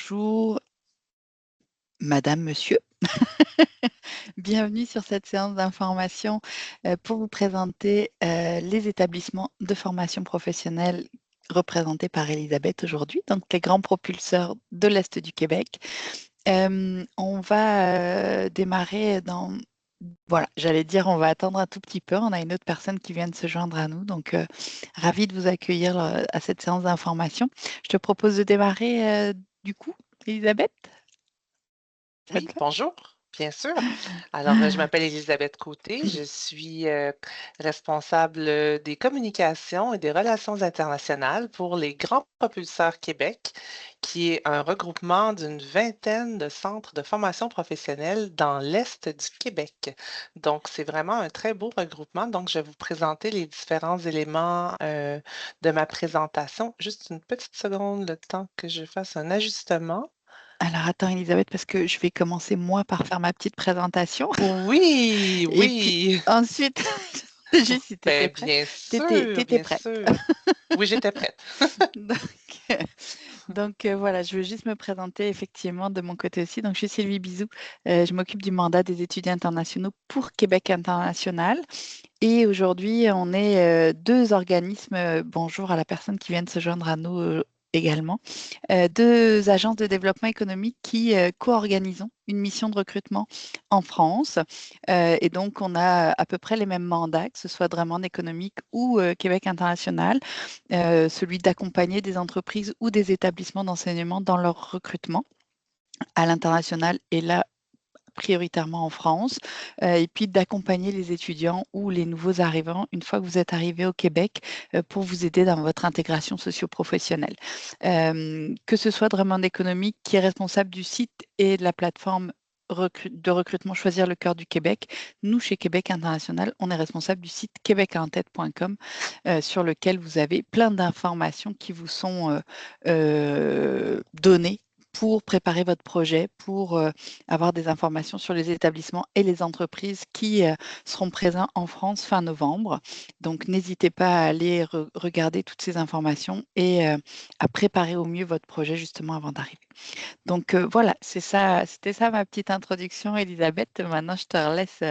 Bonjour, madame, monsieur. Bienvenue sur cette séance d'information pour vous présenter les établissements de formation professionnelle représentés par Elisabeth aujourd'hui, donc les grands propulseurs de l'Est du Québec. On va démarrer dans... Voilà, j'allais dire, on va attendre un tout petit peu. On a une autre personne qui vient de se joindre à nous, donc ravie de vous accueillir à cette séance d'information. Je te propose de démarrer du coup, Elisabeth. Ça Oui, te va? bonjour, bien sûr. Alors, je m'appelle Elisabeth Côté, je suis responsable des communications et des relations internationales pour les Grands Propulseurs Québec, qui est un regroupement d'une vingtaine de centres de formation professionnelle dans l'Est du Québec. Donc, c'est vraiment un très beau regroupement. Donc, je vais vous présenter les différents éléments de ma présentation. Juste une petite seconde, le temps que je fasse un ajustement. Alors attends Elisabeth, parce que je vais commencer moi par faire ma petite présentation. Oui, Et puis oui. ensuite, juste si tu étais Ben, prête. T'étais bien prête. sûr. Oui, j'étais prête. Donc, euh, donc, voilà, je veux juste me présenter effectivement de mon côté aussi. Donc je suis Sylvie Bizou. Je m'occupe du mandat des étudiants internationaux pour Québec International. Et aujourd'hui, on est deux organismes. Bonjour à la personne qui vient de se joindre à nous également. Deux agences de développement économique qui co-organisons une mission de recrutement en France. Et donc, on a à peu près les mêmes mandats, que ce soit Drummond économique ou Québec international, celui d'accompagner des entreprises ou des établissements d'enseignement dans leur recrutement à l'international et là prioritairement en France, et puis d'accompagner les étudiants ou les nouveaux arrivants une fois que vous êtes arrivés au Québec pour vous aider dans votre intégration socio-professionnelle. Que ce soit Drummond Économique qui est responsable du site et de la plateforme de recrutement Choisir le cœur du Québec. Nous, chez Québec International, on est responsable du site québecentête.com sur lequel vous avez plein d'informations qui vous sont données pour préparer votre projet, pour avoir des informations sur les établissements et les entreprises qui seront présents en France fin novembre. Donc, n'hésitez pas à aller regarder toutes ces informations et à préparer au mieux votre projet justement avant d'arriver. Donc voilà, c'est ça, c'était ça ma petite introduction, Elisabeth. Maintenant, je te laisse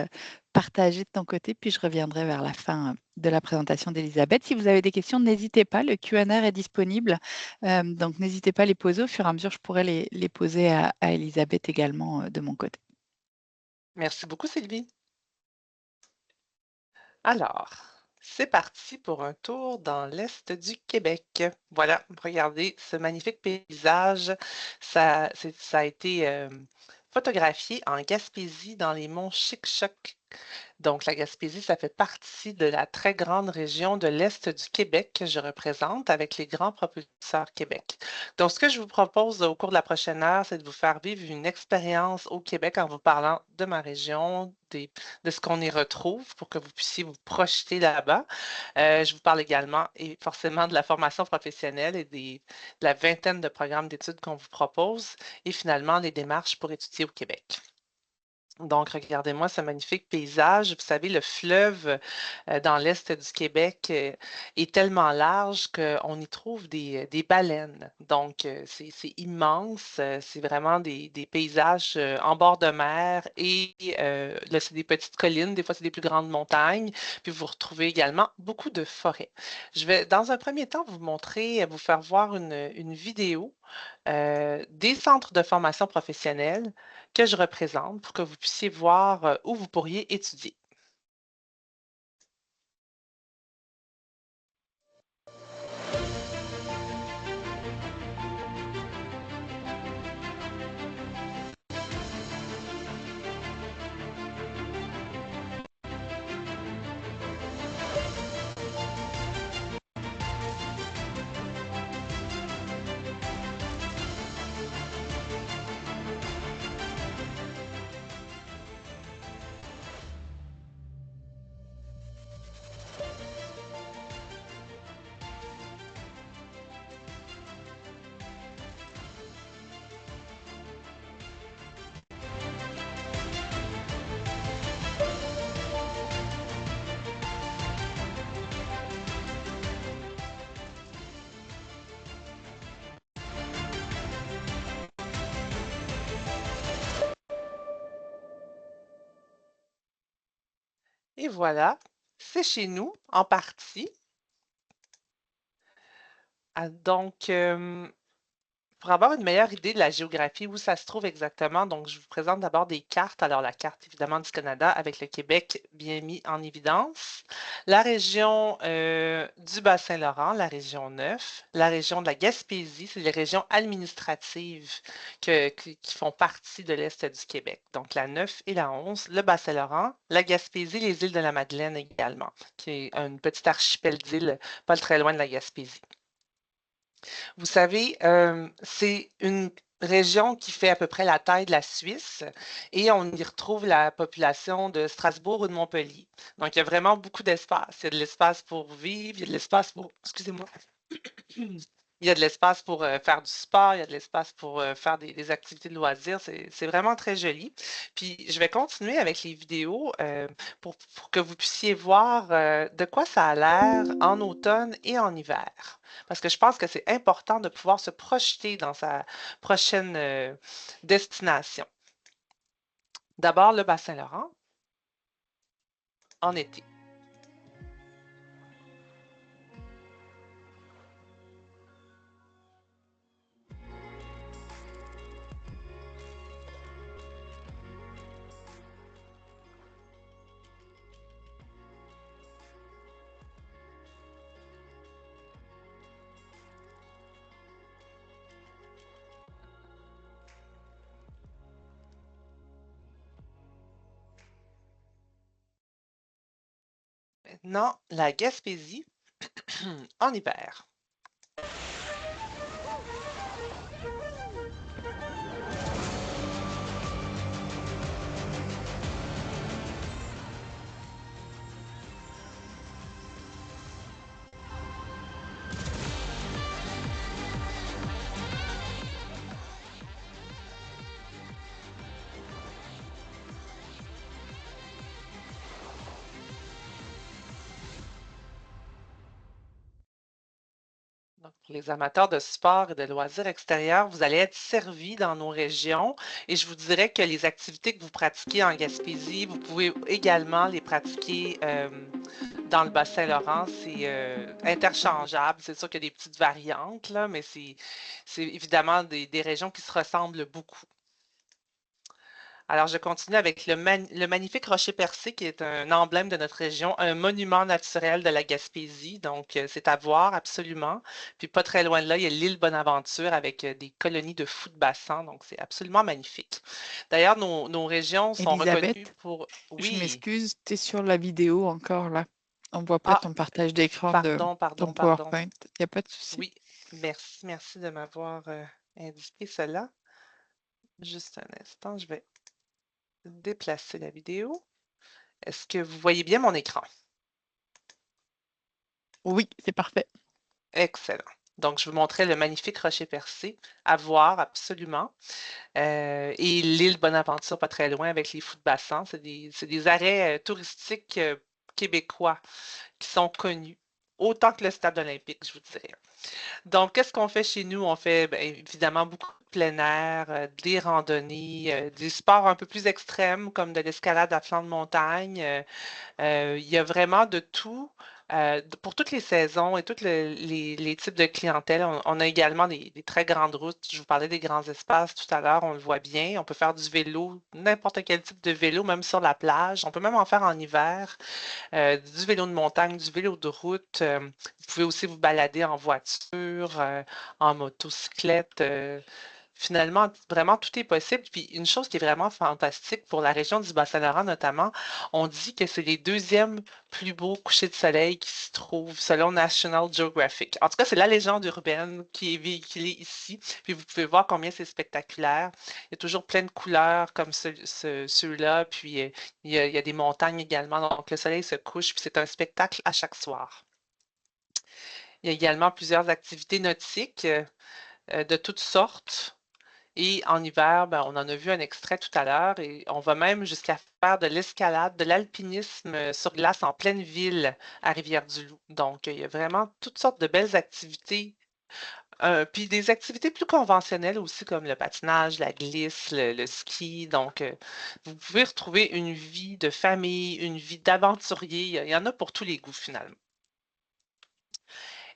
partager de ton côté, puis je reviendrai vers la fin de la présentation d'Elisabeth. Si vous avez des questions, n'hésitez pas, le Q&A est disponible. Donc n'hésitez pas à les poser. Au fur et à mesure, je pourrai les poser à Elisabeth également de mon côté. Merci beaucoup, Sylvie. Alors, c'est parti pour un tour dans l'Est du Québec. Voilà, regardez ce magnifique paysage. Ça a été photographié en Gaspésie dans les monts Chic-Choc. Donc, la Gaspésie, ça fait partie de la très grande région de l'Est du Québec que je représente avec les grands propulseurs Québec. Donc, ce que je vous propose au cours de la prochaine heure, c'est de vous faire vivre une expérience au Québec en vous parlant de ma région, de ce qu'on y retrouve pour que vous puissiez vous projeter là-bas. Je vous parle également et forcément de la formation professionnelle et de la vingtaine de programmes d'études qu'on vous propose et finalement les démarches pour étudier au Québec. Donc, regardez-moi ce magnifique paysage. Vous savez, le fleuve dans l'est du Québec est tellement large qu'on y trouve des baleines. Donc, c'est immense. C'est vraiment des paysages en bord de mer et là, c'est des petites collines. Des fois, c'est des plus grandes montagnes. Puis, vous retrouvez également beaucoup de forêts. Je vais, dans un premier temps, vous montrer, vous faire voir une vidéo des centres de formation professionnelle que je représente pour que vous puissiez voir où vous pourriez étudier. Et voilà, c'est chez nous en partie. Donc, pour avoir une meilleure idée de la géographie, où ça se trouve exactement, donc je vous présente d'abord des cartes. Alors, la carte évidemment du Canada avec le Québec bien mis en évidence. La région du Bas-Saint-Laurent, la région 9, la région de la Gaspésie, c'est les régions administratives qui font partie de l'Est du Québec. Donc, la 9 et la 11, le Bas-Saint-Laurent, la Gaspésie, les îles de la Madeleine également, qui est une petite archipel d'îles pas très loin de la Gaspésie. Vous savez, c'est une région qui fait à peu près la taille de la Suisse et on y retrouve la population de Strasbourg ou de Montpellier. Donc, il y a vraiment beaucoup d'espace. Il y a de l'espace pour vivre, il y a de l'espace pour, excusez-moi, il y a de l'espace pour faire du sport, il y a de l'espace pour faire des activités de loisirs. C'est vraiment très joli. Puis, je vais continuer avec les vidéos pour que vous puissiez voir de quoi ça a l'air en automne et en hiver. Parce que je pense que c'est important de pouvoir se projeter dans sa prochaine destination. D'abord, le Bas-Saint-Laurent en été. Maintenant, la Gaspésie en hiver. Donc, pour les amateurs de sport et de loisirs extérieurs, vous allez être servis dans nos régions et je vous dirais que les activités que vous pratiquez en Gaspésie, vous pouvez également les pratiquer dans le Bas-Saint-Laurent. C'est interchangeable. C'est sûr qu'il y a des petites variantes, là, mais c'est évidemment des régions qui se ressemblent beaucoup. Alors, je continue avec le magnifique Rocher Percé, qui est un emblème de notre région, un monument naturel de la Gaspésie. Donc, c'est à voir absolument. Puis, pas très loin de là, il y a l'île Bonaventure avec des colonies de fous de bassin. Donc, c'est absolument magnifique. D'ailleurs, nos régions sont reconnues Elisabeth, pour... je Oui. m'excuse, tu es sur la vidéo encore là. On voit pas Ah, ton partage d'écran de pardon, ton pardon, pardon. PowerPoint. Il n'y a pas de souci. Oui, merci, merci de m'avoir indiqué cela. Juste un instant, je vais déplacer la vidéo. Est-ce que vous voyez bien mon écran? Oui, c'est parfait. Excellent. Donc, je vous montrais le magnifique Rocher Percé à voir absolument. Et l'île Bonaventure, pas très loin, avec les fous de bassin. C'est des arrêts touristiques québécois qui sont connus, autant que le stade olympique, je vous dirais. Donc, qu'est-ce qu'on fait chez nous? On fait évidemment beaucoup de plein air, des randonnées, des sports un peu plus extrêmes comme de l'escalade à flanc de montagne. Il y a vraiment de tout pour toutes les saisons et tous les types de clientèle. On a également des très grandes routes. Je vous parlais des grands espaces tout à l'heure, on le voit bien. On peut faire du vélo, n'importe quel type de vélo, même sur la plage. On peut même en faire en hiver. Du vélo de montagne, du vélo de route. Vous pouvez aussi vous balader en voiture, en motocyclette. Finalement, vraiment, tout est possible. Puis une chose qui est vraiment fantastique pour la région du Bas-Saint-Laurent notamment, on dit que c'est les deuxièmes plus beaux couchers de soleil qui se trouvent selon National Geographic. En tout cas, c'est la légende urbaine qui est véhiculée ici. Puis vous pouvez voir combien c'est spectaculaire. Il y a toujours plein de couleurs comme ceux-là. Puis il y a des montagnes également. Donc le soleil se couche, puis c'est un spectacle à chaque soir. Il y a également plusieurs activités nautiques de toutes sortes. Et en hiver, ben, on en a vu un extrait tout à l'heure et on va même jusqu'à faire de l'escalade, de l'alpinisme sur glace en pleine ville à Rivière-du-Loup. Donc, il y a vraiment toutes sortes de belles activités Puis des activités plus conventionnelles aussi comme le patinage, la glisse, le ski. Donc, vous pouvez retrouver une vie de famille, une vie d'aventurier. Il y en a pour tous les goûts finalement.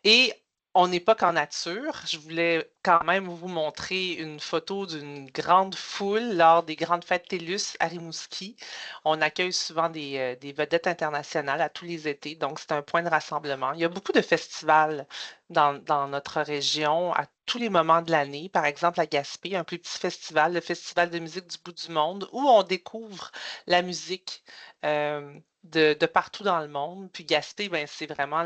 Et on n'est pas qu'en nature. Je voulais quand même vous montrer une photo d'une grande foule lors des grandes fêtes TELUS à Rimouski. On accueille souvent des vedettes internationales à tous les étés, donc c'est un point de rassemblement. Il y a beaucoup de festivals dans notre région à tous les moments de l'année. Par exemple, à Gaspé, un plus petit festival, le Festival de musique du bout du monde, où on découvre la musique de partout dans le monde. Puis Gaspé, ben, c'est vraiment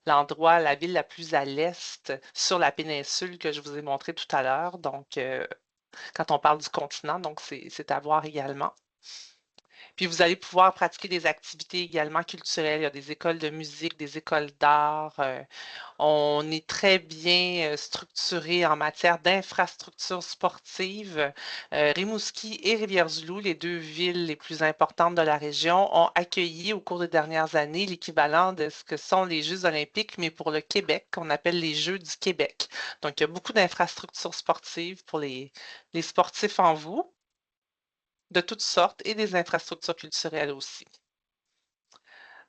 l'endroit, la ville la plus à l'est sur la péninsule que je vous ai montré tout à l'heure. Donc, quand on parle du continent, donc c'est à voir également. Puis vous allez pouvoir pratiquer des activités également culturelles. Il y a des écoles de musique, des écoles d'art. On est très bien structuré en matière d'infrastructures sportives. Rimouski et Rivière-du-Loup, les deux villes les plus importantes de la région, ont accueilli au cours des dernières années l'équivalent de ce que sont les Jeux olympiques, mais pour le Québec, qu'on appelle les Jeux du Québec. Donc, il y a beaucoup d'infrastructures sportives pour les sportifs en vous de toutes sortes et des infrastructures culturelles aussi.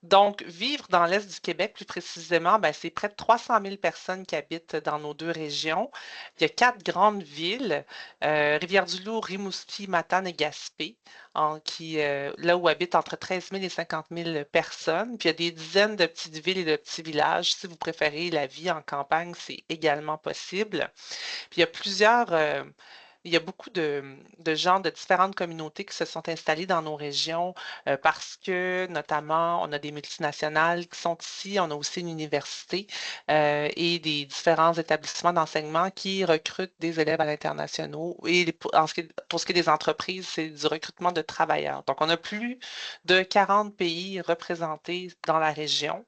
Donc, vivre dans l'Est du Québec, plus précisément, ben, c'est près de 300 000 personnes qui habitent dans nos deux régions. Il y a 4 grandes villes, Rivière-du-Loup, Rimouski, Matane et Gaspé, là où habitent entre 13 000 et 50 000 personnes. Puis il y a des dizaines de petites villes et de petits villages. Si vous préférez la vie en campagne, c'est également possible. Puis il y a beaucoup de gens de différentes communautés qui se sont installés dans nos régions parce que, notamment, on a des multinationales qui sont ici, on a aussi une université et des différents établissements d'enseignement qui recrutent des élèves à l'international. Et pour ce qui est des entreprises, c'est du recrutement de travailleurs. Donc, on a plus de 40 pays représentés dans la région.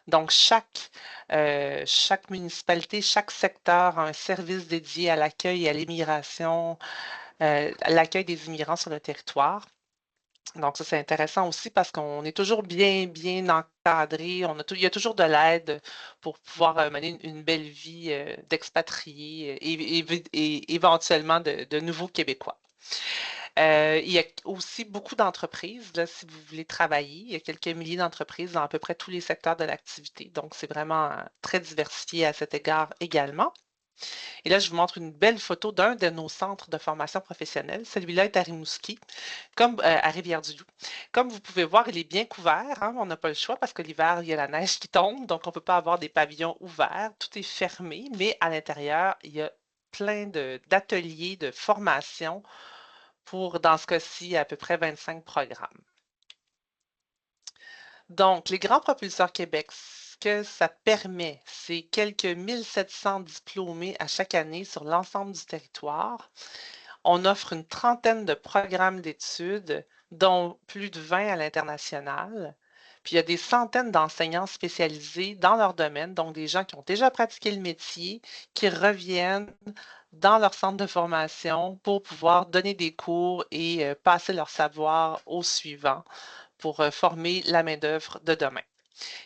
Donc, chaque municipalité, chaque secteur a un service dédié à l'accueil et à l'immigration, à l'accueil des immigrants sur le territoire. Donc, ça, c'est intéressant aussi parce qu'on est toujours bien encadré. Il y a toujours de l'aide pour pouvoir mener une belle vie d'expatriés et éventuellement de nouveaux Québécois. Il y a aussi beaucoup d'entreprises, là, si vous voulez travailler. Il y a quelques milliers d'entreprises dans à peu près tous les secteurs de l'activité. Donc, c'est vraiment très diversifié à cet égard également. Et là, je vous montre une belle photo d'un de nos centres de formation professionnelle. Celui-là est à Rimouski, comme à Rivière-du-Loup. Comme vous pouvez voir, il est bien couvert, hein. On n'a pas le choix parce que l'hiver, il y a la neige qui tombe, donc on ne peut pas avoir des pavillons ouverts. Tout est fermé, mais à l'intérieur, il y a plein d'ateliers de formation pour, dans ce cas-ci, à peu près 25 programmes. Donc, les grands propulseurs Québec, ce que ça permet, c'est quelques 1700 diplômés à chaque année sur l'ensemble du territoire. On offre une trentaine de programmes d'études, dont plus de 20 à l'international. Puis il y a des centaines d'enseignants spécialisés dans leur domaine, donc des gens qui ont déjà pratiqué le métier, qui reviennent dans leur centre de formation pour pouvoir donner des cours et passer leur savoir aux suivants pour former la main-d'œuvre de demain.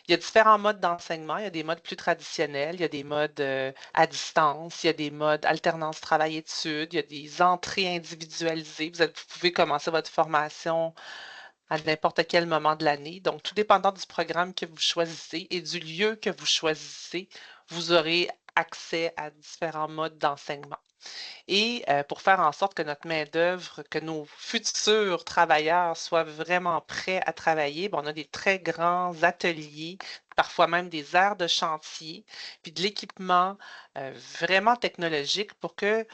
Il y a différents modes d'enseignement. Il y a des modes plus traditionnels, il y a des modes à distance, il y a des modes alternance travail-études, il y a des entrées individualisées. Vous pouvez commencer votre formation à n'importe quel moment de l'année. Donc, tout dépendant du programme que vous choisissez et du lieu que vous choisissez, vous aurez accès à différents modes d'enseignement. Et pour faire en sorte que notre main-d'œuvre, que nos futurs travailleurs soient vraiment prêts à travailler, ben, on a des très grands ateliers, parfois même des aires de chantier, puis de l'équipement vraiment technologique pour que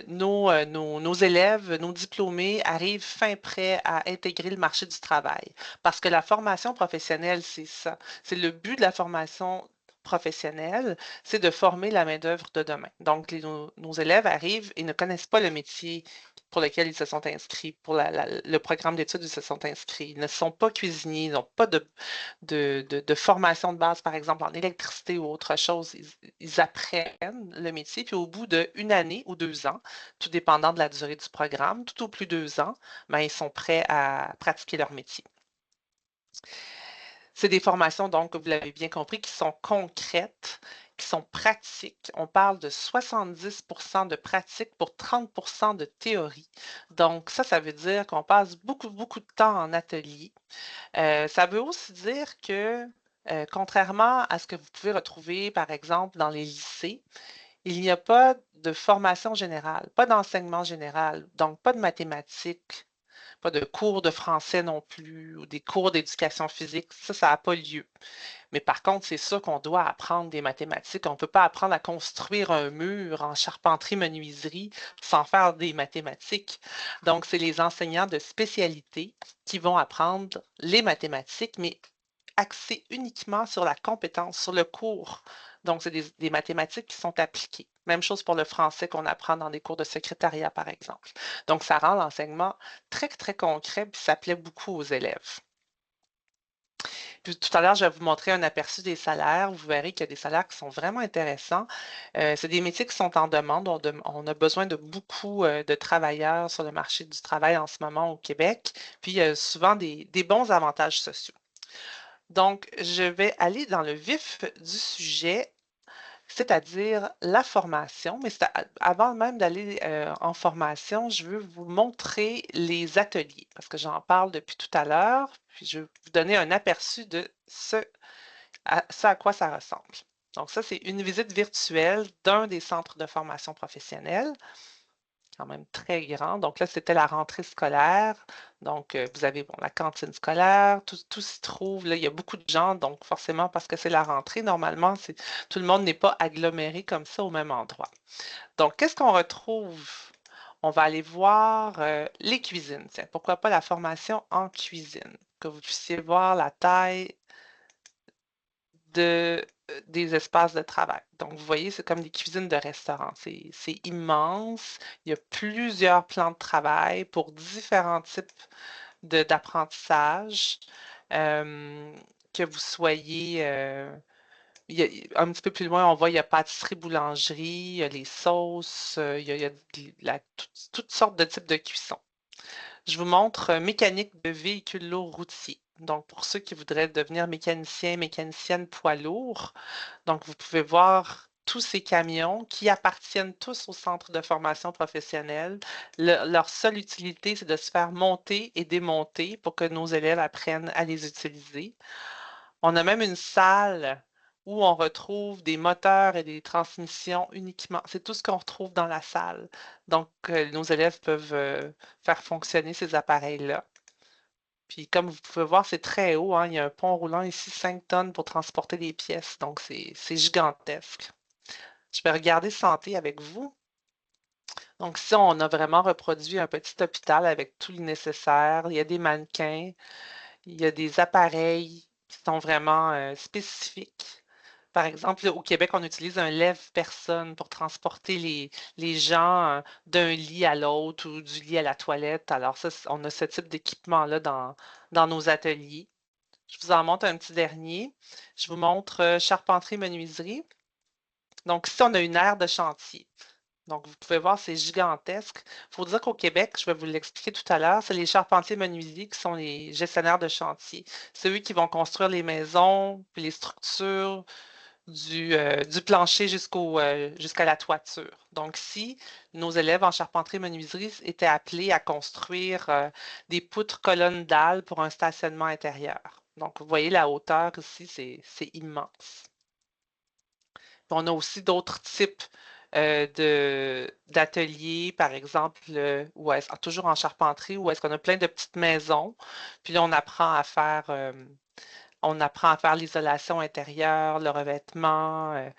nos élèves, nos diplômés arrivent fin prêts à intégrer le marché du travail. Parce que la formation professionnelle, c'est ça. C'est le but de la formation professionnelle, c'est de former la main-d'œuvre de demain. Donc, nos élèves arrivent et ne connaissent pas le métier pour lequel ils se sont inscrits, pour le programme d'études où ils se sont inscrits. Ils ne sont pas cuisiniers, ils n'ont pas de formation de base, par exemple, en électricité ou autre chose. Ils apprennent le métier, puis au bout d'une année ou 2 ans, tout dépendant de la durée du programme, tout au plus 2 ans, ben, ils sont prêts à pratiquer leur métier. C'est des formations, donc, vous l'avez bien compris, qui sont concrètes, qui sont pratiques. On parle de 70% de pratique pour 30% de théorie. Donc, ça veut dire qu'on passe beaucoup, beaucoup de temps en atelier. Ça veut aussi dire que, contrairement à ce que vous pouvez retrouver, par exemple, dans les lycées, il n'y a pas de formation générale, pas d'enseignement général, donc pas de mathématiques, pas de cours de français non plus, ou des cours d'éducation physique. Ça n'a pas lieu. Mais par contre, c'est sûr qu'on doit apprendre des mathématiques. On ne peut pas apprendre à construire un mur en charpenterie-menuiserie sans faire des mathématiques. Donc, c'est les enseignants de spécialité qui vont apprendre les mathématiques, mais axés uniquement sur la compétence, sur le cours. Donc, c'est des mathématiques qui sont appliquées. Même chose pour le français qu'on apprend dans des cours de secrétariat, par exemple. Donc, ça rend l'enseignement très, très concret, puis ça plaît beaucoup aux élèves. Puis tout à l'heure, je vais vous montrer un aperçu des salaires. Vous verrez qu'il y a des salaires qui sont vraiment intéressants. C'est des métiers qui sont en demande. On a besoin de beaucoup de travailleurs sur le marché du travail en ce moment au Québec. Puis il y a souvent des bons avantages sociaux. Donc, je vais aller dans le vif du sujet, c'est-à-dire la formation. Mais avant même d'aller en formation, je veux vous montrer les ateliers parce que j'en parle depuis tout à l'heure. Puis je vais vous donner un aperçu de ce à quoi ça ressemble. Donc, ça, c'est une visite virtuelle d'un des centres de formation professionnelle, quand même très grand. Donc là, c'était la rentrée scolaire. Donc, vous avez bon, la cantine scolaire, tout s'y trouve. Là, il y a beaucoup de gens, donc forcément, parce que c'est la rentrée, normalement, tout le monde n'est pas aggloméré comme ça au même endroit. Donc, qu'est-ce qu'on retrouve? On va aller voir les cuisines. Tiens, pourquoi pas la formation en cuisine? Que vous puissiez voir la taille des espaces de travail. Donc, vous voyez, c'est comme des cuisines de restaurant. C'est immense. Il y a plusieurs plans de travail pour différents types d'apprentissage. Que vous soyez un petit peu plus loin, on voit, il y a pâtisserie, boulangerie, il y a les sauces, il y a toutes sortes de types de cuisson. Je vous montre mécanique de véhicules lourds routiers. Donc, pour ceux qui voudraient devenir mécanicien, mécanicienne poids lourd, donc vous pouvez voir tous ces camions qui appartiennent tous au centre de formation professionnelle. Leur seule utilité, c'est de se faire monter et démonter pour que nos élèves apprennent à les utiliser. On a même une salle où on retrouve des moteurs et des transmissions uniquement. C'est tout ce qu'on retrouve dans la salle. Donc, nos élèves peuvent faire fonctionner ces appareils-là. Puis, comme vous pouvez voir, c'est très haut, hein. Il y a un pont roulant ici, 5 tonnes pour transporter les pièces. Donc, c'est gigantesque. Je vais regarder santé avec vous. Donc, ici, on a vraiment reproduit un petit hôpital avec tout le nécessaire. Il y a des mannequins, il y a des appareils qui sont vraiment spécifiques. Par exemple, au Québec, on utilise un lève-personne pour transporter les gens d'un lit à l'autre ou du lit à la toilette. Alors ça, on a ce type d'équipement-là dans nos ateliers. Je vous en montre un petit dernier. Je vous montre charpenterie-menuiserie. Donc ici, on a une aire de chantier. Donc, vous pouvez voir, c'est gigantesque. Il faut dire qu'au Québec, je vais vous l'expliquer tout à l'heure, c'est les charpentiers menuisiers qui sont les gestionnaires de chantier. C'est eux qui vont construire les maisons, puis les structures du plancher jusqu'à la toiture. Donc, si nos élèves en charpenterie-menuiserie étaient appelés à construire des poutres colonnes dalles pour un stationnement intérieur. Donc, vous voyez la hauteur ici, c'est immense. On a aussi d'autres types d'ateliers, par exemple, toujours en charpenterie, où est-ce qu'on a plein de petites maisons, puis là, on apprend à faire l'isolation intérieure, le revêtement,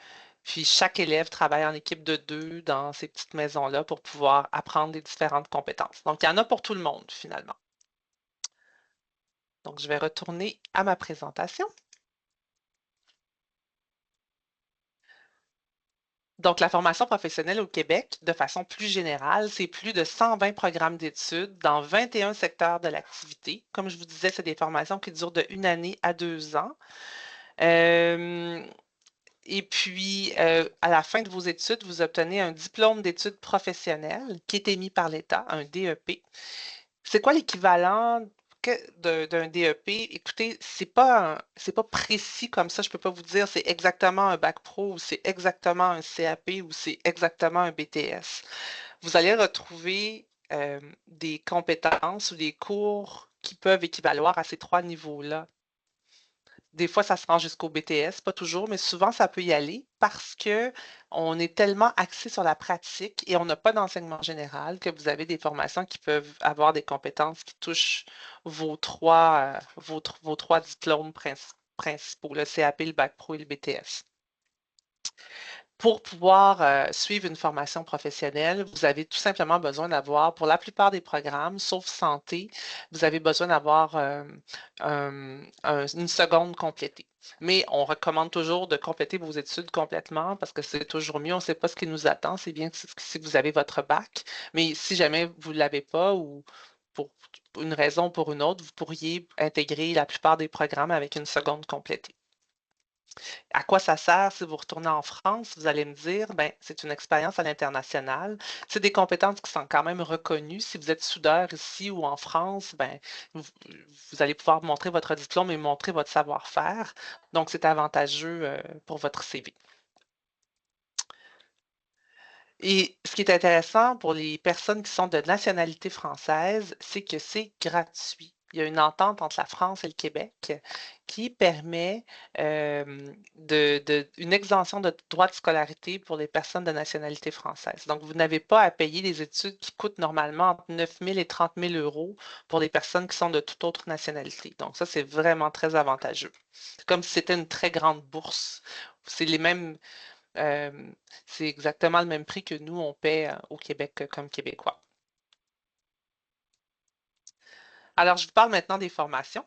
puis chaque élève travaille en équipe de 2 dans ces petites maisons-là pour pouvoir apprendre les différentes compétences. Donc, il y en a pour tout le monde, finalement. Donc, je vais retourner à ma présentation. Donc, la formation professionnelle au Québec, de façon plus générale, c'est plus de 120 programmes d'études dans 21 secteurs de l'activité. Comme je vous disais, c'est des formations qui durent de 1 année à 2 ans. Et puis, à la fin de vos études, vous obtenez un diplôme d'études professionnelles qui est émis par l'État, un DEP. C'est quoi l'équivalent d'un DEP, écoutez, c'est pas précis comme ça. Je peux pas vous dire c'est exactement un bac pro ou c'est exactement un CAP ou c'est exactement un BTS. Vous allez retrouver des compétences ou des cours qui peuvent équivaloir à ces trois niveaux-là. Des fois, ça se rend jusqu'au BTS, pas toujours, mais souvent, ça peut y aller parce que on est tellement axé sur la pratique et on n'a pas d'enseignement général que vous avez des formations qui peuvent avoir des compétences qui touchent vos trois diplômes principaux, le CAP, le Bac Pro et le BTS. Pour pouvoir suivre une formation professionnelle, vous avez tout simplement besoin d'avoir, pour la plupart des programmes, sauf santé, vous avez besoin d'avoir une seconde complétée. Mais on recommande toujours de compléter vos études complètement parce que c'est toujours mieux. On ne sait pas ce qui nous attend. C'est bien si vous avez votre bac. Mais si jamais vous ne l'avez pas ou pour une raison ou pour une autre, vous pourriez intégrer la plupart des programmes avec une seconde complétée. À quoi ça sert si vous retournez en France? Vous allez me dire, ben, c'est une expérience à l'international. C'est des compétences qui sont quand même reconnues. Si vous êtes soudeur ici ou en France, ben, vous, vous allez pouvoir montrer votre diplôme et montrer votre savoir-faire. Donc, c'est avantageux pour votre CV. Et ce qui est intéressant pour les personnes qui sont de nationalité française, c'est que c'est gratuit. Il y a une entente entre la France et le Québec qui permet une exemption de droits de scolarité pour les personnes de nationalité française. Donc, vous n'avez pas à payer des études qui coûtent normalement entre 9 000 et 30 000 euros pour les personnes qui sont de toute autre nationalité. Donc, ça, c'est vraiment très avantageux. C'est comme si c'était une très grande bourse. C'est les mêmes, c'est exactement le même prix que nous, on paie au Québec comme Québécois. Alors, je vous parle maintenant des formations.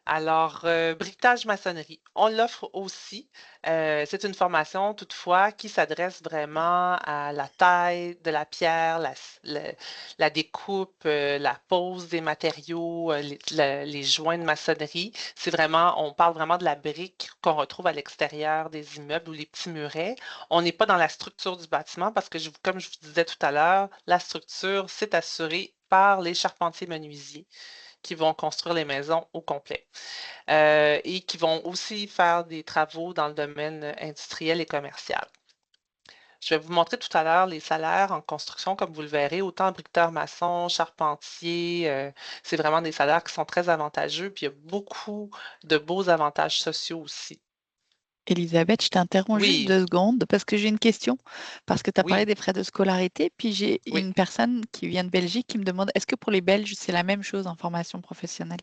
Alors, briquetage maçonnerie, on l'offre aussi. C'est une formation toutefois qui s'adresse vraiment à la taille de la pierre, la découpe, la pose des matériaux, les joints de maçonnerie. C'est vraiment, on parle vraiment de la brique qu'on retrouve à l'extérieur des immeubles ou les petits murets. On n'est pas dans la structure du bâtiment parce que, comme je vous disais tout à l'heure, la structure, c'est assurée par les charpentiers menuisiers qui vont construire les maisons au complet et qui vont aussi faire des travaux dans le domaine industriel et commercial. Je vais vous montrer tout à l'heure les salaires en construction, comme vous le verrez, autant briqueteur maçon, charpentier, c'est vraiment des salaires qui sont très avantageux, puis il y a beaucoup de beaux avantages sociaux aussi. Elisabeth, je t'interromps juste Oui, 2 secondes parce que j'ai une question. Parce que tu as parlé oui, des frais de scolarité, puis j'ai oui. une personne qui vient de Belgique qui me demande est-ce que pour les Belges, c'est la même chose en formation professionnelle?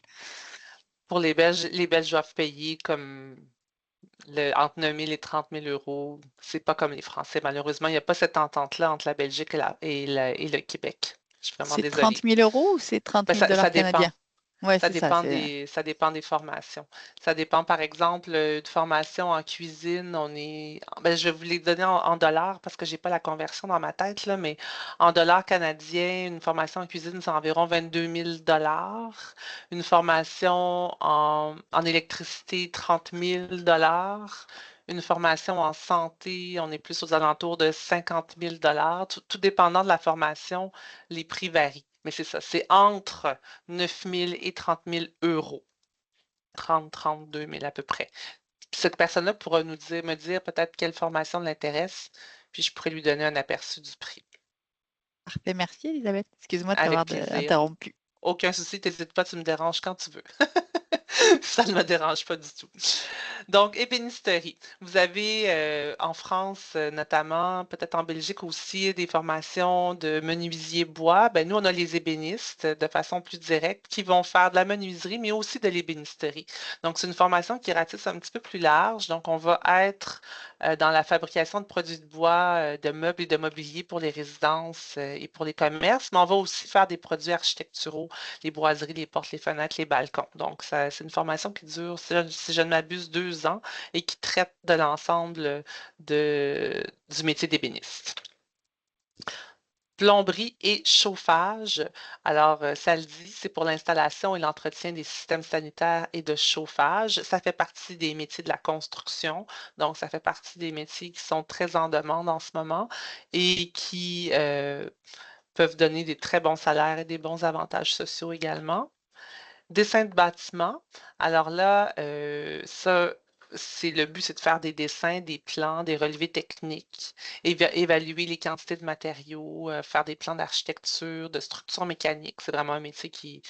Pour les Belges doivent payer comme entre 9 000 et 30 000 euros. C'est pas comme les Français. Malheureusement, il n'y a pas cette entente-là entre la Belgique et le Québec. Je suis vraiment C'est 30 désolée. 000 euros ou c'est 30 Ben, 000 ça dollars dépend. canadiens? Ouais, c'est ça. C'est... Ça dépend des formations. Ça dépend, par exemple, de formation en cuisine. Ben, je vais vous les donner en dollars parce que j'ai pas la conversion dans ma tête, là, mais en dollars canadiens, une formation en cuisine, c'est environ 22 000 dollars. Une formation en électricité, 30 000 dollars. Une formation en santé, on est plus aux alentours de 50 000 dollars. Tout dépendant de la formation, les prix varient. Mais c'est ça, c'est entre 9 000 et 30 000 euros. 32 000 à peu près. Cette personne-là pourra me dire peut-être quelle formation l'intéresse, puis je pourrais lui donner un aperçu du prix. Parfait. Merci, Elisabeth. Excuse-moi de Avec t'avoir plaisir. interrompu. Aucun souci, t'hésites pas, tu me déranges quand tu veux. Ça ne me dérange pas du tout. Donc, ébénisterie. Vous avez en France, notamment, peut-être en Belgique aussi, des formations de menuisier bois. Ben, nous, on a les ébénistes de façon plus directe qui vont faire de la menuiserie, mais aussi de l'ébénisterie. Donc, c'est une formation qui ratisse un petit peu plus large. Donc, on va être dans la fabrication de produits de bois, de meubles et de mobilier pour les résidences et pour les commerces, mais on va aussi faire des produits architecturaux, les boiseries, les portes, les fenêtres, les balcons. Donc, c'est une formation qui dure, si je ne m'abuse, 2 ans et qui traite de l'ensemble du métier d'ébéniste. Plomberie et chauffage. Alors, ça le dit, c'est pour l'installation et l'entretien des systèmes sanitaires et de chauffage. Ça fait partie des métiers de la construction. Donc, ça fait partie des métiers qui sont très en demande en ce moment et qui peuvent donner des très bons salaires et des bons avantages sociaux également. Dessin de bâtiment. Alors là, ça, le but, c'est de faire des dessins, des plans, des relevés techniques, évaluer les quantités de matériaux, faire des plans d'architecture, de structure mécanique. C'est vraiment un métier qui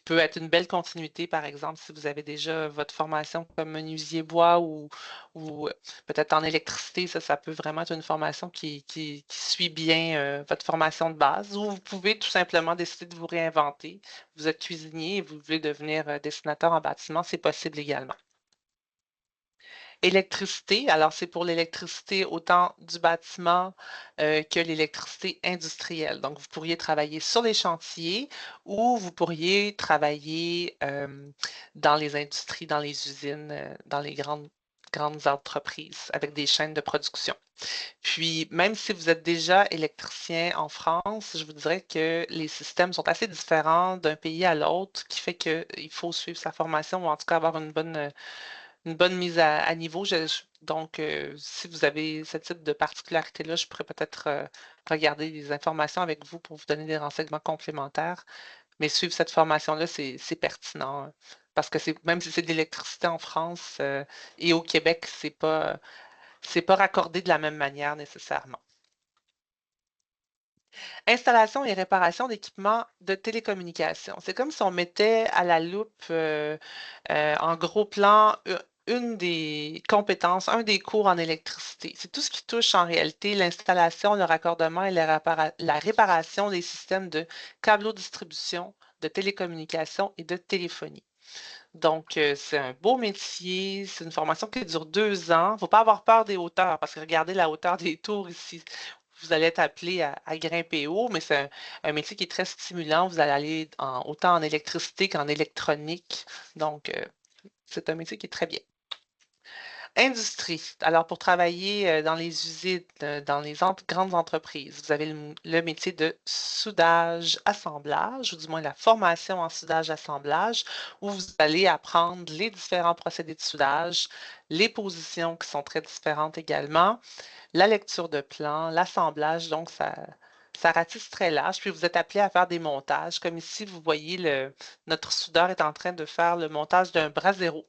peut être une belle continuité, par exemple, si vous avez déjà votre formation comme menuisier bois ou peut-être en électricité, ça peut vraiment être une formation qui suit bien votre formation de base, ou vous pouvez tout simplement décider de vous réinventer. Vous êtes cuisinier et vous voulez devenir dessinateur en bâtiment, c'est possible également. Électricité, alors c'est pour l'électricité autant du bâtiment que l'électricité industrielle. Donc, vous pourriez travailler sur les chantiers ou vous pourriez travailler dans les industries, dans les usines, dans les grandes entreprises avec des chaînes de production. Puis, même si vous êtes déjà électricien en France, je vous dirais que les systèmes sont assez différents d'un pays à l'autre, qui fait qu'il faut suivre sa formation ou en tout cas avoir une bonne mise à niveau. Donc, si vous avez ce type de particularité-là, je pourrais peut-être regarder des informations avec vous pour vous donner des renseignements complémentaires. Mais suivre cette formation-là, c'est pertinent, hein, parce que même si c'est de l'électricité en France et au Québec, c'est pas raccordé de la même manière nécessairement. Installation et réparation d'équipements de télécommunication. C'est comme si on mettait à la loupe en gros plan une des compétences, un des cours en électricité. C'est tout ce qui touche en réalité l'installation, le raccordement et la réparation des systèmes de câbleau-distribution, de télécommunication et de téléphonie. Donc, c'est un beau métier, c'est une formation qui dure 2 ans. Il ne faut pas avoir peur des hauteurs, parce que regardez la hauteur des tours ici. Vous allez être appelé à grimper haut, mais c'est un métier qui est très stimulant. Vous allez aller autant en électricité qu'en électronique. Donc, c'est un métier qui est très bien. Industrie. Alors, pour travailler dans les usines, dans les grandes entreprises, vous avez le métier de soudage-assemblage, ou du moins la formation en soudage-assemblage, où vous allez apprendre les différents procédés de soudage, les positions qui sont très différentes également, la lecture de plans, l'assemblage, donc ça ratisse très large. Puis vous êtes appelé à faire des montages, comme ici, vous voyez, notre soudeur est en train de faire le montage d'un brasero.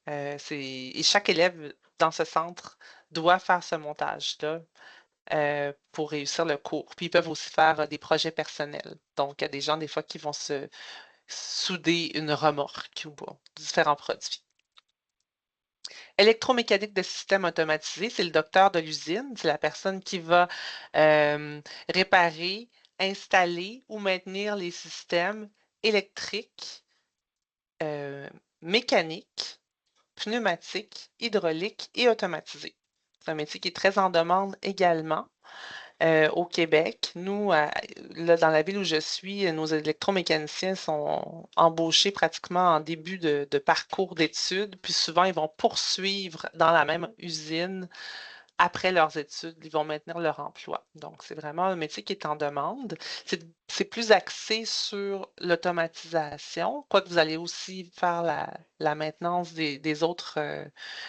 Et chaque élève dans ce centre doit faire ce montage-là pour réussir le cours. Puis ils peuvent aussi faire des projets personnels. Donc, il y a des gens, des fois, qui vont se souder une remorque ou différents produits. Électromécanique de système automatisé, c'est le docteur de l'usine, c'est la personne qui va réparer, installer ou maintenir les systèmes électriques, mécaniques, pneumatique, hydraulique et automatisé. C'est un métier qui est très en demande également au Québec. Nous, là, dans la ville où je suis, nos électromécaniciens sont embauchés pratiquement en début de parcours d'études, puis souvent ils vont poursuivre dans la même usine après leurs études, ils vont maintenir leur emploi. Donc, c'est vraiment un métier qui est en demande. C'est plus axé sur l'automatisation, quoique vous allez aussi faire la maintenance des autres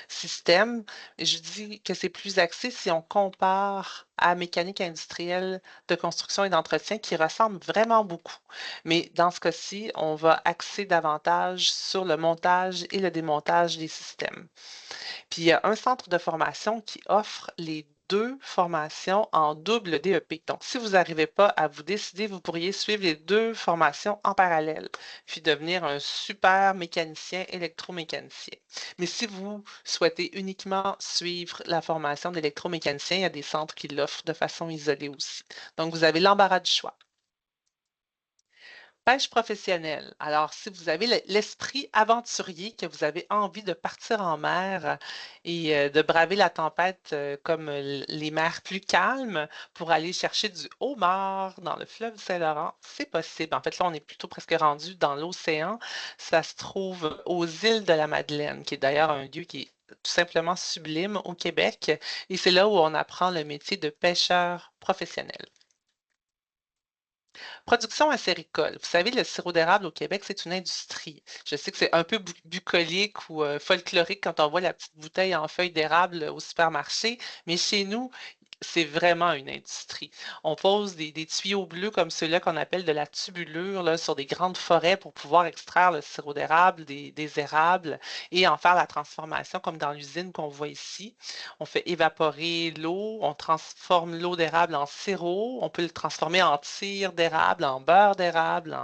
systèmes. Je dis que c'est plus axé si on compare à mécanique industrielle de construction et d'entretien qui ressemble vraiment beaucoup. Mais dans ce cas-ci, on va axer davantage sur le montage et le démontage des systèmes. Puis il y a un centre de formation qui offre les deux formations en double DEP. Donc, si vous n'arrivez pas à vous décider, vous pourriez suivre les deux formations en parallèle, puis devenir un super mécanicien électromécanicien. Mais si vous souhaitez uniquement suivre la formation d'électromécanicien, il y a des centres qui l'offrent de façon isolée aussi. Donc, vous avez l'embarras du choix. Pêche professionnelle. Alors, si vous avez l'esprit aventurier, que vous avez envie de partir en mer et de braver la tempête comme les mers plus calmes pour aller chercher du homard dans le fleuve Saint-Laurent, c'est possible. En fait, là, on est plutôt presque rendu dans l'océan. Ça se trouve aux îles de la Madeleine, qui est d'ailleurs un lieu qui est tout simplement sublime au Québec. Et c'est là où on apprend le métier de pêcheur professionnel. Production acéricole. Vous savez, le sirop d'érable au Québec, c'est une industrie. Je sais que c'est un peu bucolique ou folklorique quand on voit la petite bouteille en feuille d'érable au supermarché, mais chez nous, c'est vraiment une industrie. On pose des tuyaux bleus comme ceux-là qu'on appelle de la tubulure là, sur des grandes forêts pour pouvoir extraire le sirop d'érable des érables et en faire la transformation comme dans l'usine qu'on voit ici. On fait évaporer l'eau, on transforme l'eau d'érable en sirop, on peut le transformer en cire d'érable, en beurre d'érable,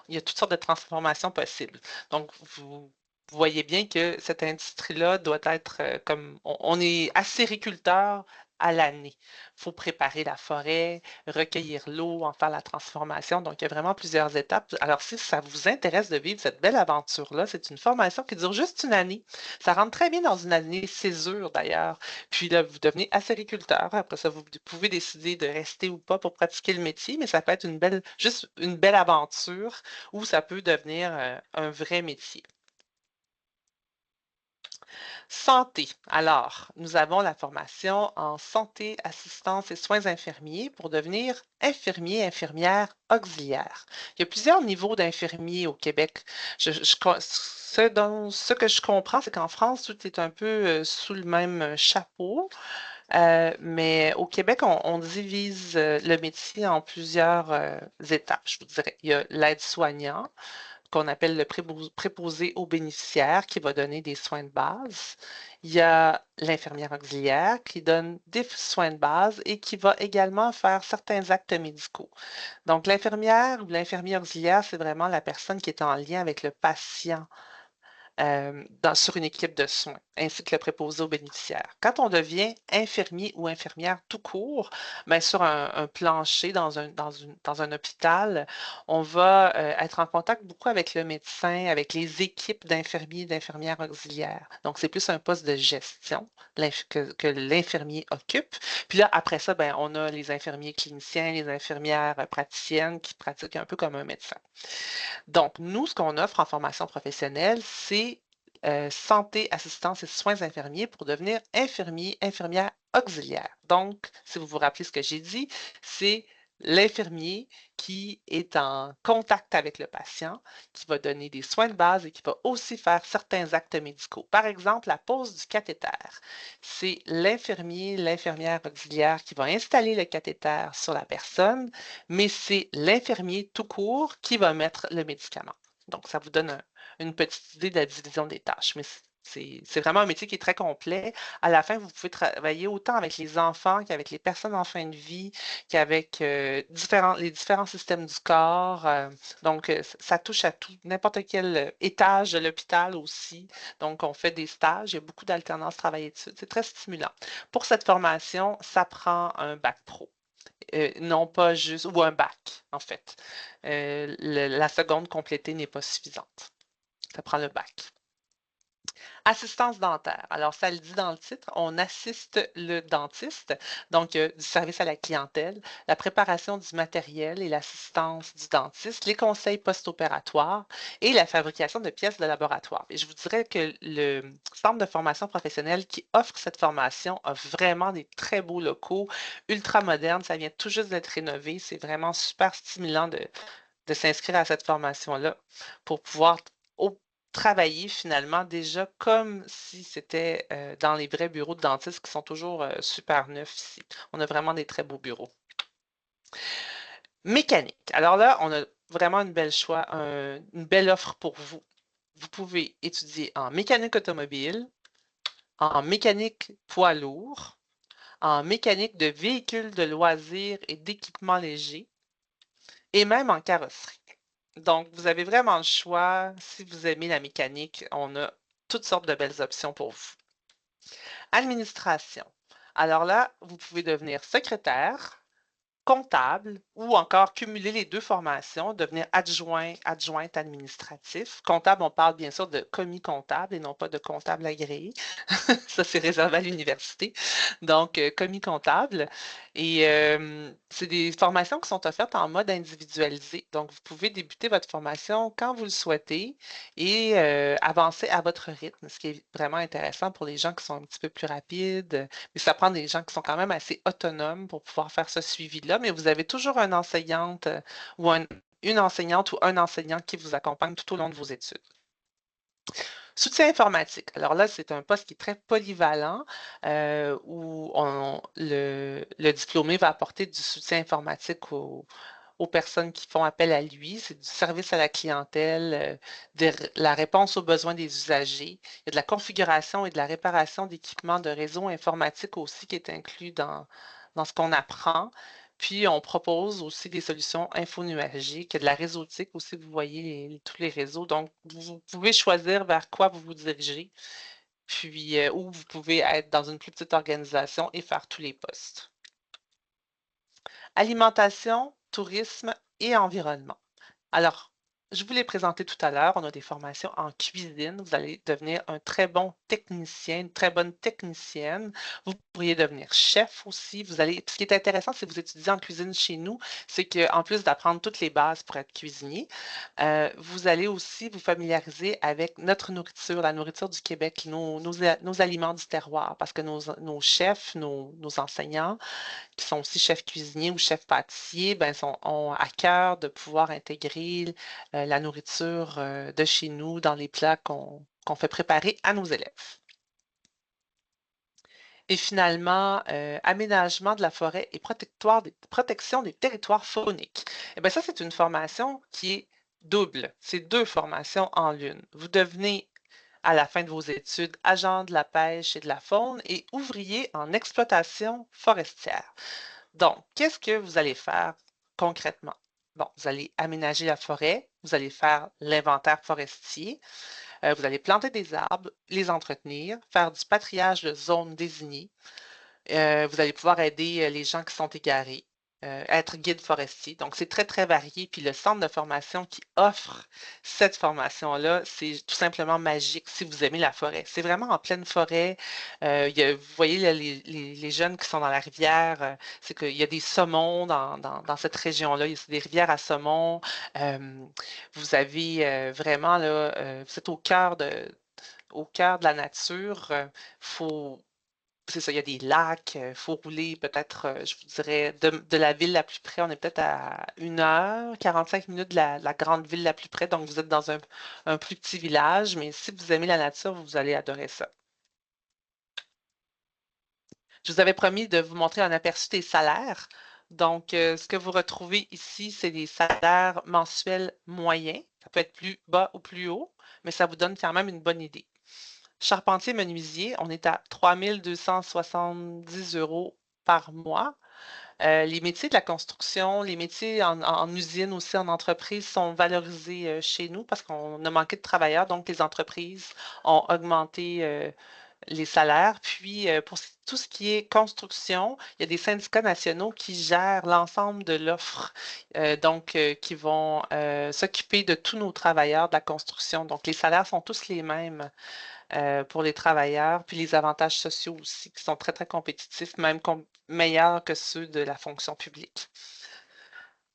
il y a toutes sortes de transformations possibles. Donc, vous voyez bien que cette industrie-là doit être comme on est acériculteur à l'année. Il faut préparer la forêt, recueillir l'eau, en faire la transformation. Donc, il y a vraiment plusieurs étapes. Alors, si ça vous intéresse de vivre cette belle aventure-là, c'est une formation qui dure juste une année. Ça rentre très bien dans une année césure d'ailleurs. Puis là, vous devenez acériculteur. Après ça, vous pouvez décider de rester ou pas pour pratiquer le métier, mais ça peut être juste une belle aventure ou ça peut devenir un vrai métier. Santé. Alors, nous avons la formation en santé, assistance et soins infirmiers pour devenir infirmier, infirmière auxiliaire. Il y a plusieurs niveaux d'infirmiers au Québec. Ce que je comprends, c'est qu'en France, tout est un peu sous le même chapeau, mais au Québec, on divise le métier en plusieurs étapes, je vous dirais. Il y a l'aide-soignant, qu'on appelle le préposé aux bénéficiaires qui va donner des soins de base. Il y a l'infirmière auxiliaire qui donne des soins de base et qui va également faire certains actes médicaux. Donc, l'infirmière ou l'infirmier auxiliaire, c'est vraiment la personne qui est en lien avec le patient sur une équipe de soins, ainsi que le préposé aux bénéficiaires. Quand on devient infirmier ou infirmière tout court, bien, sur un plancher dans un hôpital, on va être en contact beaucoup avec le médecin, avec les équipes d'infirmiers et d'infirmières auxiliaires. Donc, c'est plus un poste de gestion que l'infirmier occupe. Puis là, après ça, bien, on a les infirmiers cliniciens, les infirmières praticiennes qui pratiquent un peu comme un médecin. Donc, nous, ce qu'on offre en formation professionnelle, c'est santé, assistance et soins infirmiers pour devenir infirmier, infirmière auxiliaire. Donc, si vous vous rappelez ce que j'ai dit, c'est l'infirmier qui est en contact avec le patient, qui va donner des soins de base et qui va aussi faire certains actes médicaux. Par exemple, la pose du cathéter. C'est l'infirmier, l'infirmière auxiliaire qui va installer le cathéter sur la personne, mais c'est l'infirmier tout court qui va mettre le médicament. Donc, ça vous donne une petite idée de la division des tâches, mais c'est vraiment un métier qui est très complet. À la fin, vous pouvez travailler autant avec les enfants qu'avec les personnes en fin de vie, qu'avec les différents systèmes du corps. Donc, ça touche à tout, n'importe quel étage de l'hôpital aussi. Donc, on fait des stages, il y a beaucoup d'alternance travailler dessus. C'est très stimulant. Pour cette formation, ça prend un bac pro. Non pas juste, ou un bac, en fait. La seconde complétée n'est pas suffisante. Ça prend le bac. Assistance dentaire. Alors, ça le dit dans le titre, on assiste le dentiste, donc du service à la clientèle, la préparation du matériel et l'assistance du dentiste, les conseils post-opératoires et la fabrication de pièces de laboratoire. Et je vous dirais que le centre de formation professionnelle qui offre cette formation a vraiment des très beaux locaux, ultra modernes, ça vient tout juste d'être rénové, c'est vraiment super stimulant de s'inscrire à cette formation-là pour pouvoir travailler finalement déjà comme si c'était dans les vrais bureaux de dentistes qui sont toujours super neufs ici. On a vraiment des très beaux bureaux. Mécanique. Alors là, on a vraiment une belle choix, une belle offre pour vous. Vous pouvez étudier en mécanique automobile, en mécanique poids lourd, en mécanique de véhicules de loisirs et d'équipements légers, et même en carrosserie. Donc, vous avez vraiment le choix. Si vous aimez la mécanique, on a toutes sortes de belles options pour vous. Administration. Alors là, vous pouvez devenir secrétaire, comptable ou encore cumuler les deux formations, devenir adjoint, adjointe administratif. Comptable, on parle bien sûr de commis comptable et non pas de comptable agréé. Ça, c'est réservé à l'université. Donc, commis comptable. Et c'est des formations qui sont offertes en mode individualisé. Donc, vous pouvez débuter votre formation quand vous le souhaitez et avancer à votre rythme, ce qui est vraiment intéressant pour les gens qui sont un petit peu plus rapides. Mais ça prend des gens qui sont quand même assez autonomes pour pouvoir faire ce suivi-là. Mais vous avez toujours une enseignante ou une enseignante ou un enseignant qui vous accompagne tout au long de vos études. Soutien informatique. Alors là, c'est un poste qui est très polyvalent, où le diplômé va apporter du soutien informatique aux personnes qui font appel à lui. C'est du service à la clientèle, la réponse aux besoins des usagers. Il y a de la configuration et de la réparation d'équipements de réseau informatique aussi qui est inclus dans ce qu'on apprend. Puis, on propose aussi des solutions infonuagiques, de la réseautique aussi, vous voyez tous les réseaux. Donc, vous pouvez choisir vers quoi vous vous dirigez, puis ou vous pouvez être dans une plus petite organisation et faire tous les postes. Alimentation, tourisme et environnement. Alors, je vous l'ai présenté tout à l'heure, on a des formations en cuisine. Vous allez devenir un très bon technicien, une très bonne technicienne. Vous pourriez devenir chef aussi. Ce qui est intéressant, si vous étudiez en cuisine chez nous, c'est qu'en plus d'apprendre toutes les bases pour être cuisinier, vous allez aussi vous familiariser avec notre nourriture, la nourriture du Québec, nos aliments du terroir, parce que nos chefs, nos enseignants, qui sont aussi chefs cuisiniers ou chefs pâtissiers, ben, ont à cœur de pouvoir intégrer la nourriture de chez nous dans les plats qu'on fait préparer à nos élèves. Et finalement, aménagement de la forêt et protection des territoires fauniques. Eh bien, ça, c'est une formation qui est double. C'est deux formations en l'une. Vous devenez à la fin de vos études agent de la pêche et de la faune et ouvrier en exploitation forestière. Donc, qu'est-ce que vous allez faire concrètement? Bon, vous allez aménager la forêt, vous allez faire l'inventaire forestier, vous allez planter des arbres, les entretenir, faire du patrouillage de zones désignées. Vous allez pouvoir aider les gens qui sont égarés, être guide forestier. Donc, c'est très, très varié. Puis le centre de formation qui offre cette formation-là, c'est tout simplement magique si vous aimez la forêt. C'est vraiment en pleine forêt. Vous voyez là, les jeunes qui sont dans la rivière, c'est qu'il y a des saumons dans cette région-là. Il y a des rivières à saumons. Euh, vous avez vraiment, là, vous êtes au cœur de la nature. Faut c'est ça, il y a des lacs, il faut rouler peut-être, je vous dirais, de la ville la plus près, on est peut-être à 1 heure, 45 minutes de la grande ville la plus près, donc vous êtes dans un plus petit village, mais si vous aimez la nature, vous allez adorer ça. Je vous avais promis de vous montrer un aperçu des salaires. Donc, ce que vous retrouvez ici, c'est des salaires mensuels moyens. Ça peut être plus bas ou plus haut, mais ça vous donne quand même une bonne idée. Charpentier-menuisier, on est à 3 270 € par mois. Les métiers de la construction, les métiers en usine aussi, en entreprise, sont valorisés chez nous parce qu'on a manqué de travailleurs, donc les entreprises ont augmenté les salaires. Puis, pour tout ce qui est construction, il y a des syndicats nationaux qui gèrent l'ensemble de l'offre, donc qui vont s'occuper de tous nos travailleurs de la construction. Donc, les salaires sont tous les mêmes pour les travailleurs, puis les avantages sociaux aussi, qui sont très, très compétitifs, même meilleurs que ceux de la fonction publique.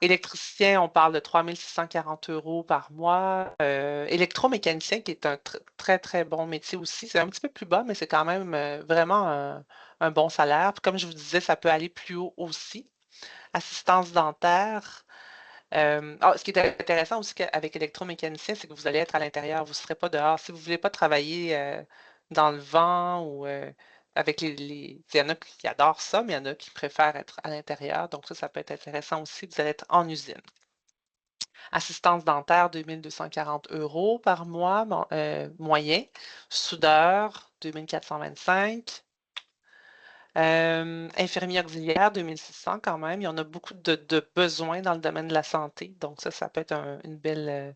Électricien, on parle de 3 640 € par mois. Électromécanicien, qui est un très, très bon métier aussi. C'est un petit peu plus bas, mais c'est quand même vraiment un bon salaire. Puis comme je vous disais, ça peut aller plus haut aussi. Assistance dentaire. Ce qui est intéressant aussi avec électromécanicien, c'est que vous allez être à l'intérieur, vous ne serez pas dehors. Si vous ne voulez pas travailler dans le vent ou avec il y en a qui adorent ça, mais il y en a qui préfèrent être à l'intérieur. Donc ça peut être intéressant aussi. Vous allez être en usine. Assistance dentaire, 2 240 € par mois, moyen. Soudeur, 2 425. Infirmier auxiliaire, 2 600 quand même. Il y en a beaucoup de besoins dans le domaine de la santé. Donc ça peut être une belle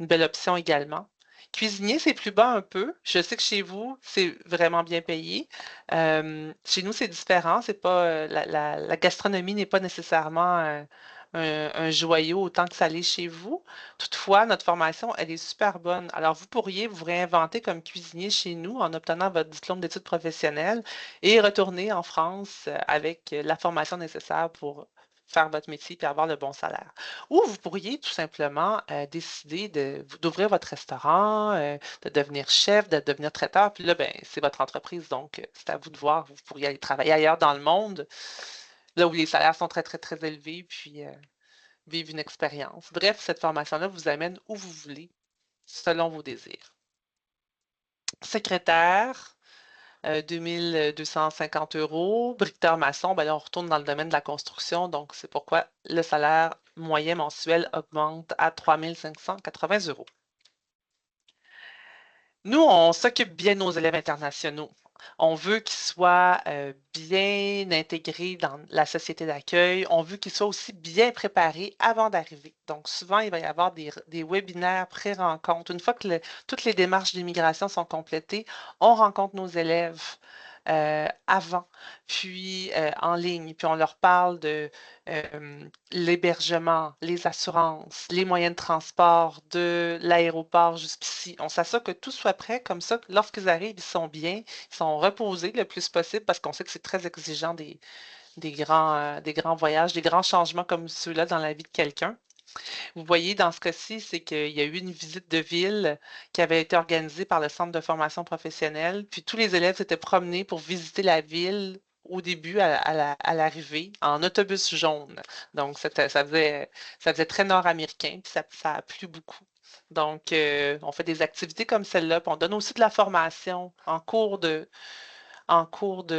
option également. Cuisinier, c'est plus bas un peu. Je sais que chez vous, c'est vraiment bien payé. Chez nous, c'est différent. C'est pas, la gastronomie n'est pas nécessairement un joyau autant que ça l'est chez vous. Toutefois, notre formation, elle est super bonne. Alors, vous pourriez vous réinventer comme cuisinier chez nous en obtenant votre diplôme d'études professionnelles et retourner en France avec la formation nécessaire pour faire votre métier et avoir le bon salaire. Ou vous pourriez tout simplement décider d'ouvrir votre restaurant, de devenir chef, de devenir traiteur. Puis là, ben, c'est votre entreprise, donc c'est à vous de voir. Vous pourriez aller travailler ailleurs dans le monde, là où les salaires sont très, très, très élevés, puis vivre une expérience. Bref, cette formation-là vous amène où vous voulez, selon vos désirs. Secrétaire, 2250 €. Briqueteur maçon, ben là, on retourne dans le domaine de la construction, donc c'est pourquoi le salaire moyen mensuel augmente à 3580 €. Nous, on s'occupe bien de nos élèves internationaux. On veut qu'ils soient bien intégrés dans la société d'accueil. On veut qu'ils soient aussi bien préparés avant d'arriver. Donc, souvent, il va y avoir des webinaires pré-rencontres. Une fois que toutes les démarches d'immigration sont complétées, on rencontre nos élèves avant, puis en ligne, puis on leur parle de l'hébergement, les assurances, les moyens de transport de l'aéroport jusqu'ici. On s'assure que tout soit prêt, comme ça, lorsqu'ils arrivent, ils sont bien, ils sont reposés le plus possible parce qu'on sait que c'est très exigeant des grands voyages, des grands changements comme ceux-là dans la vie de quelqu'un. Vous voyez, dans ce cas-ci, c'est qu'il y a eu une visite de ville qui avait été organisée par le Centre de formation professionnelle, puis tous les élèves s'étaient promenés pour visiter la ville au début, à l'arrivée, en autobus jaune. Donc, ça faisait très nord-américain, puis ça a plu beaucoup. Donc, on fait des activités comme celle-là, puis on donne aussi de la formation en cours de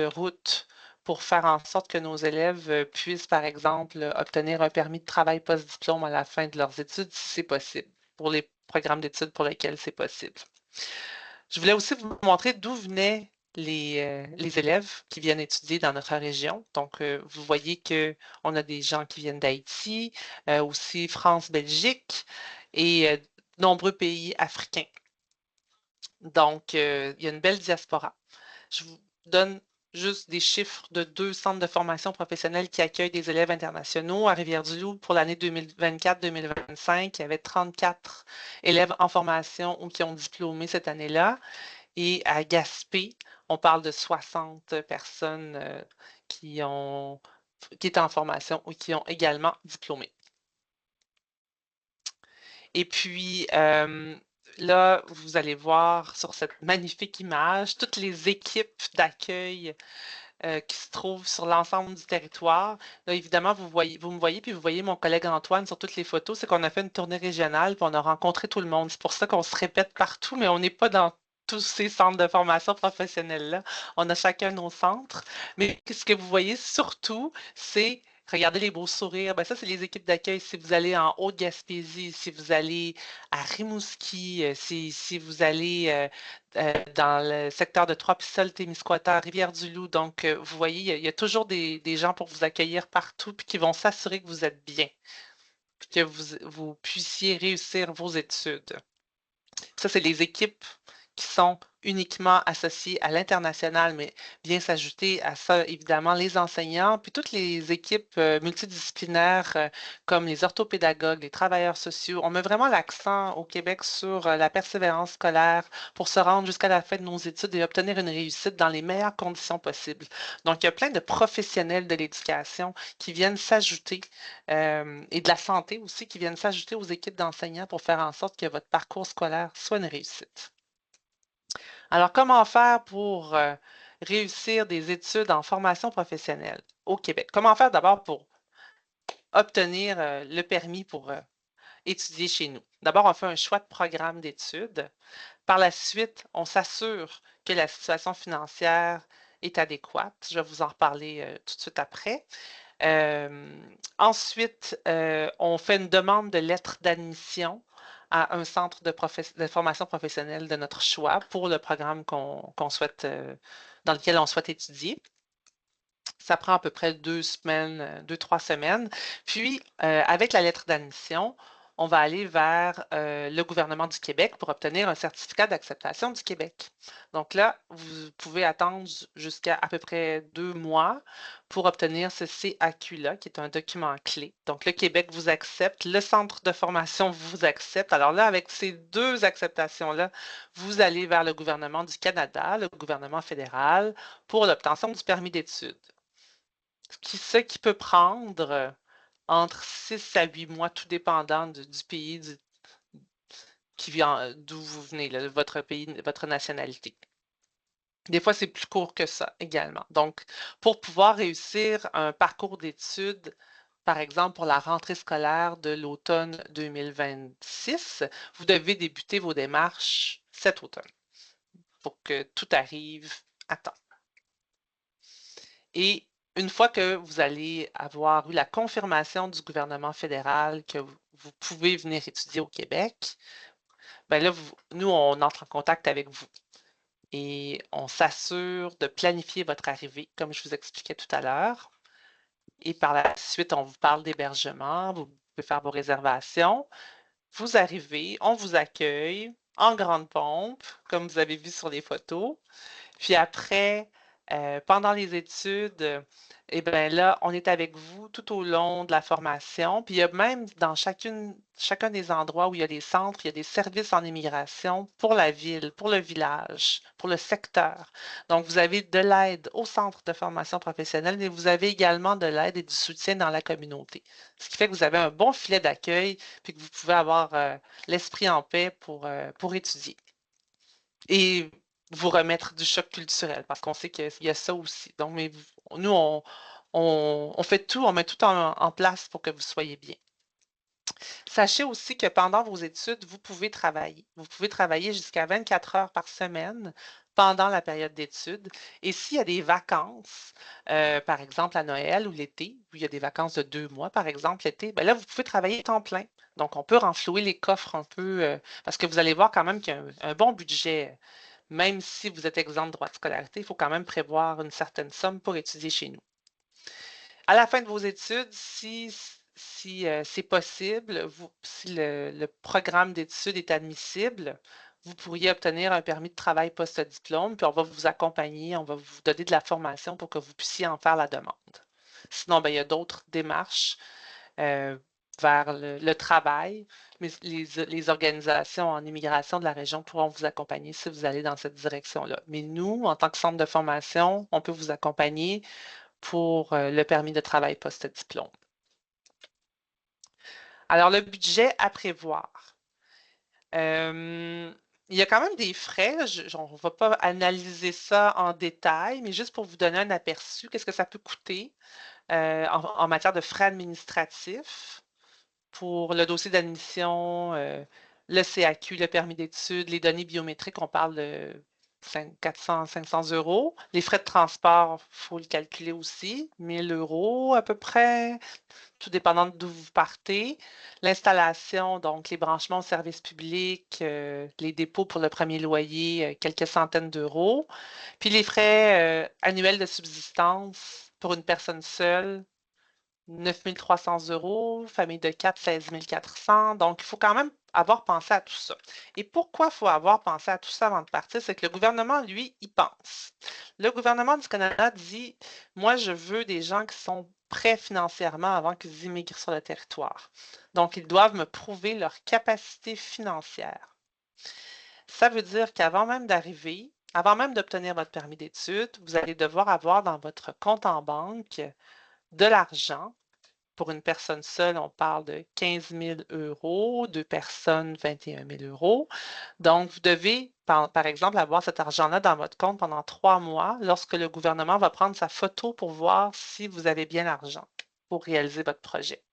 route pour faire en sorte que nos élèves puissent, par exemple, obtenir un permis de travail post-diplôme à la fin de leurs études, si c'est possible, pour les programmes d'études pour lesquels c'est possible. Je voulais aussi vous montrer d'où venaient les élèves qui viennent étudier dans notre région. Donc, vous voyez qu'on a des gens qui viennent d'Haïti, aussi France, Belgique et nombreux pays africains. Donc, il y a une belle diaspora. Je vous donne juste des chiffres de 2 centres de formation professionnelle qui accueillent des élèves internationaux. À Rivière-du-Loup, pour l'année 2024-2025, il y avait 34 élèves en formation ou qui ont diplômé cette année-là. Et à Gaspé, on parle de 60 personnes qui étaient en formation ou qui ont également diplômé. Et puis, là, vous allez voir sur cette magnifique image toutes les équipes d'accueil qui se trouvent sur l'ensemble du territoire. Là, évidemment, vous me voyez, puis vous voyez mon collègue Antoine sur toutes les photos. C'est qu'on a fait une tournée régionale, puis on a rencontré tout le monde. C'est pour ça qu'on se répète partout, mais on n'est pas dans tous ces centres de formation professionnelle-là. On a chacun nos centres. Mais ce que vous voyez surtout, c'est regardez les beaux sourires. Ben ça, c'est les équipes d'accueil. Si vous allez en Haute-Gaspésie, si vous allez à Rimouski, si vous allez dans le secteur de Trois-Pistoles, Témiscouata, Rivière-du-Loup. Donc, vous voyez, il y a toujours des gens pour vous accueillir partout puis qui vont s'assurer que vous êtes bien, puis que vous puissiez réussir vos études. Ça, c'est les équipes qui sont uniquement associées à l'international, mais vient s'ajouter à ça, évidemment, les enseignants, puis toutes les équipes multidisciplinaires comme les orthopédagogues, les travailleurs sociaux. On met vraiment l'accent au Québec sur la persévérance scolaire pour se rendre jusqu'à la fin de nos études et obtenir une réussite dans les meilleures conditions possibles. Donc, il y a plein de professionnels de l'éducation qui viennent s'ajouter et de la santé aussi, qui viennent s'ajouter aux équipes d'enseignants pour faire en sorte que votre parcours scolaire soit une réussite. Alors, comment faire pour réussir des études en formation professionnelle au Québec? Comment faire d'abord pour obtenir le permis pour étudier chez nous? D'abord, on fait un choix de programme d'études. Par la suite, on s'assure que la situation financière est adéquate. Je vais vous en reparler tout de suite après. Ensuite, on fait une demande de lettre d'admission à un centre de formation professionnelle de notre choix pour le programme souhaite, dans lequel on souhaite étudier. Ça prend à peu près 2 semaines, 2, 3 semaines. Puis, avec la lettre d'admission, on va aller vers le gouvernement du Québec pour obtenir un certificat d'acceptation du Québec. Donc là, vous pouvez attendre jusqu'à à peu près 2 mois pour obtenir ce CAQ-là, qui est un document clé. Donc, le Québec vous accepte, le centre de formation vous accepte. Alors là, avec ces deux acceptations-là, vous allez vers le gouvernement du Canada, le gouvernement fédéral, pour l'obtention du permis d'études. Ce qui peut prendre entre 6 à 8 mois, tout dépendant du pays d'où vous venez, là, votre pays, votre nationalité. Des fois, c'est plus court que ça également. Donc, pour pouvoir réussir un parcours d'études, par exemple pour la rentrée scolaire de l'automne 2026, vous devez débuter vos démarches cet automne. pour que tout arrive à temps. Et une fois que vous allez avoir eu la confirmation du gouvernement fédéral que vous pouvez venir étudier au Québec, ben là, nous, on entre en contact avec vous et on s'assure de planifier votre arrivée, comme je vous expliquais tout à l'heure. Et par la suite, on vous parle d'hébergement, vous pouvez faire vos réservations. Vous arrivez, on vous accueille en grande pompe, comme vous avez vu sur les photos. Puis après, pendant les études, eh bien là, on est avec vous tout au long de la formation. Puis il y a même dans chacun des endroits où il y a les centres, il y a des services en immigration pour la ville, pour le village, pour le secteur. Donc, vous avez de l'aide au centre de formation professionnelle, mais vous avez également de l'aide et du soutien dans la communauté. Ce qui fait que vous avez un bon filet d'accueil, puis que vous pouvez avoir l'esprit en paix pour étudier. Et vous remettre du choc culturel, parce qu'on sait qu'il y a ça aussi. Donc, mais nous, on fait tout, on met tout en place pour que vous soyez bien. Sachez aussi que pendant vos études, vous pouvez travailler. Vous pouvez travailler jusqu'à 24 heures par semaine pendant la période d'études. Et s'il y a des vacances, par exemple à Noël ou l'été, où il y a des vacances de 2 mois, par exemple l'été, ben là, vous pouvez travailler temps plein. Donc, on peut renflouer les coffres un peu, parce que vous allez voir quand même qu'il y a un bon budget. Même si vous êtes exempt de droits de scolarité, il faut quand même prévoir une certaine somme pour étudier chez nous. À la fin de vos études, si c'est possible, si le programme d'études est admissible, vous pourriez obtenir un permis de travail post-diplôme, puis on va vous accompagner, on va vous donner de la formation pour que vous puissiez en faire la demande. Sinon, ben, il y a d'autres démarches euh, vers le travail, mais les organisations en immigration de la région pourront vous accompagner si vous allez dans cette direction-là. Mais nous, en tant que centre de formation, on peut vous accompagner pour le permis de travail post-diplôme. Alors, le budget à prévoir. Il y a quand même des frais. On ne va pas analyser ça en détail, mais juste pour vous donner un aperçu, qu'est-ce que ça peut coûter en matière de frais administratifs pour le dossier d'admission, le CAQ, le permis d'études, les données biométriques, on parle de 400, 500 euros. Les frais de transport, il faut le calculer aussi, 1000 euros à peu près, tout dépendant d'où vous partez. L'installation, donc les branchements au service public, les dépôts pour le premier loyer, quelques centaines d'euros. Puis les frais annuels de subsistance pour une personne seule, 9 300 euros, famille de 4, 16 400. Donc, il faut quand même avoir pensé à tout ça. Et pourquoi il faut avoir pensé à tout ça avant de partir? C'est que le gouvernement, lui, il pense. Le gouvernement du Canada dit, moi, je veux des gens qui sont prêts financièrement avant qu'ils immigrent sur le territoire. Donc, ils doivent me prouver leur capacité financière. Ça veut dire qu'avant même d'arriver, avant même d'obtenir votre permis d'études, vous allez devoir avoir dans votre compte en banque de l'argent. Pour une personne seule, on parle de 15 000 euros, deux personnes, 21 000 euros. Donc, vous devez, par exemple, avoir cet argent-là dans votre compte pendant 3 mois lorsque le gouvernement va prendre sa photo pour voir si vous avez bien l'argent pour réaliser votre projet.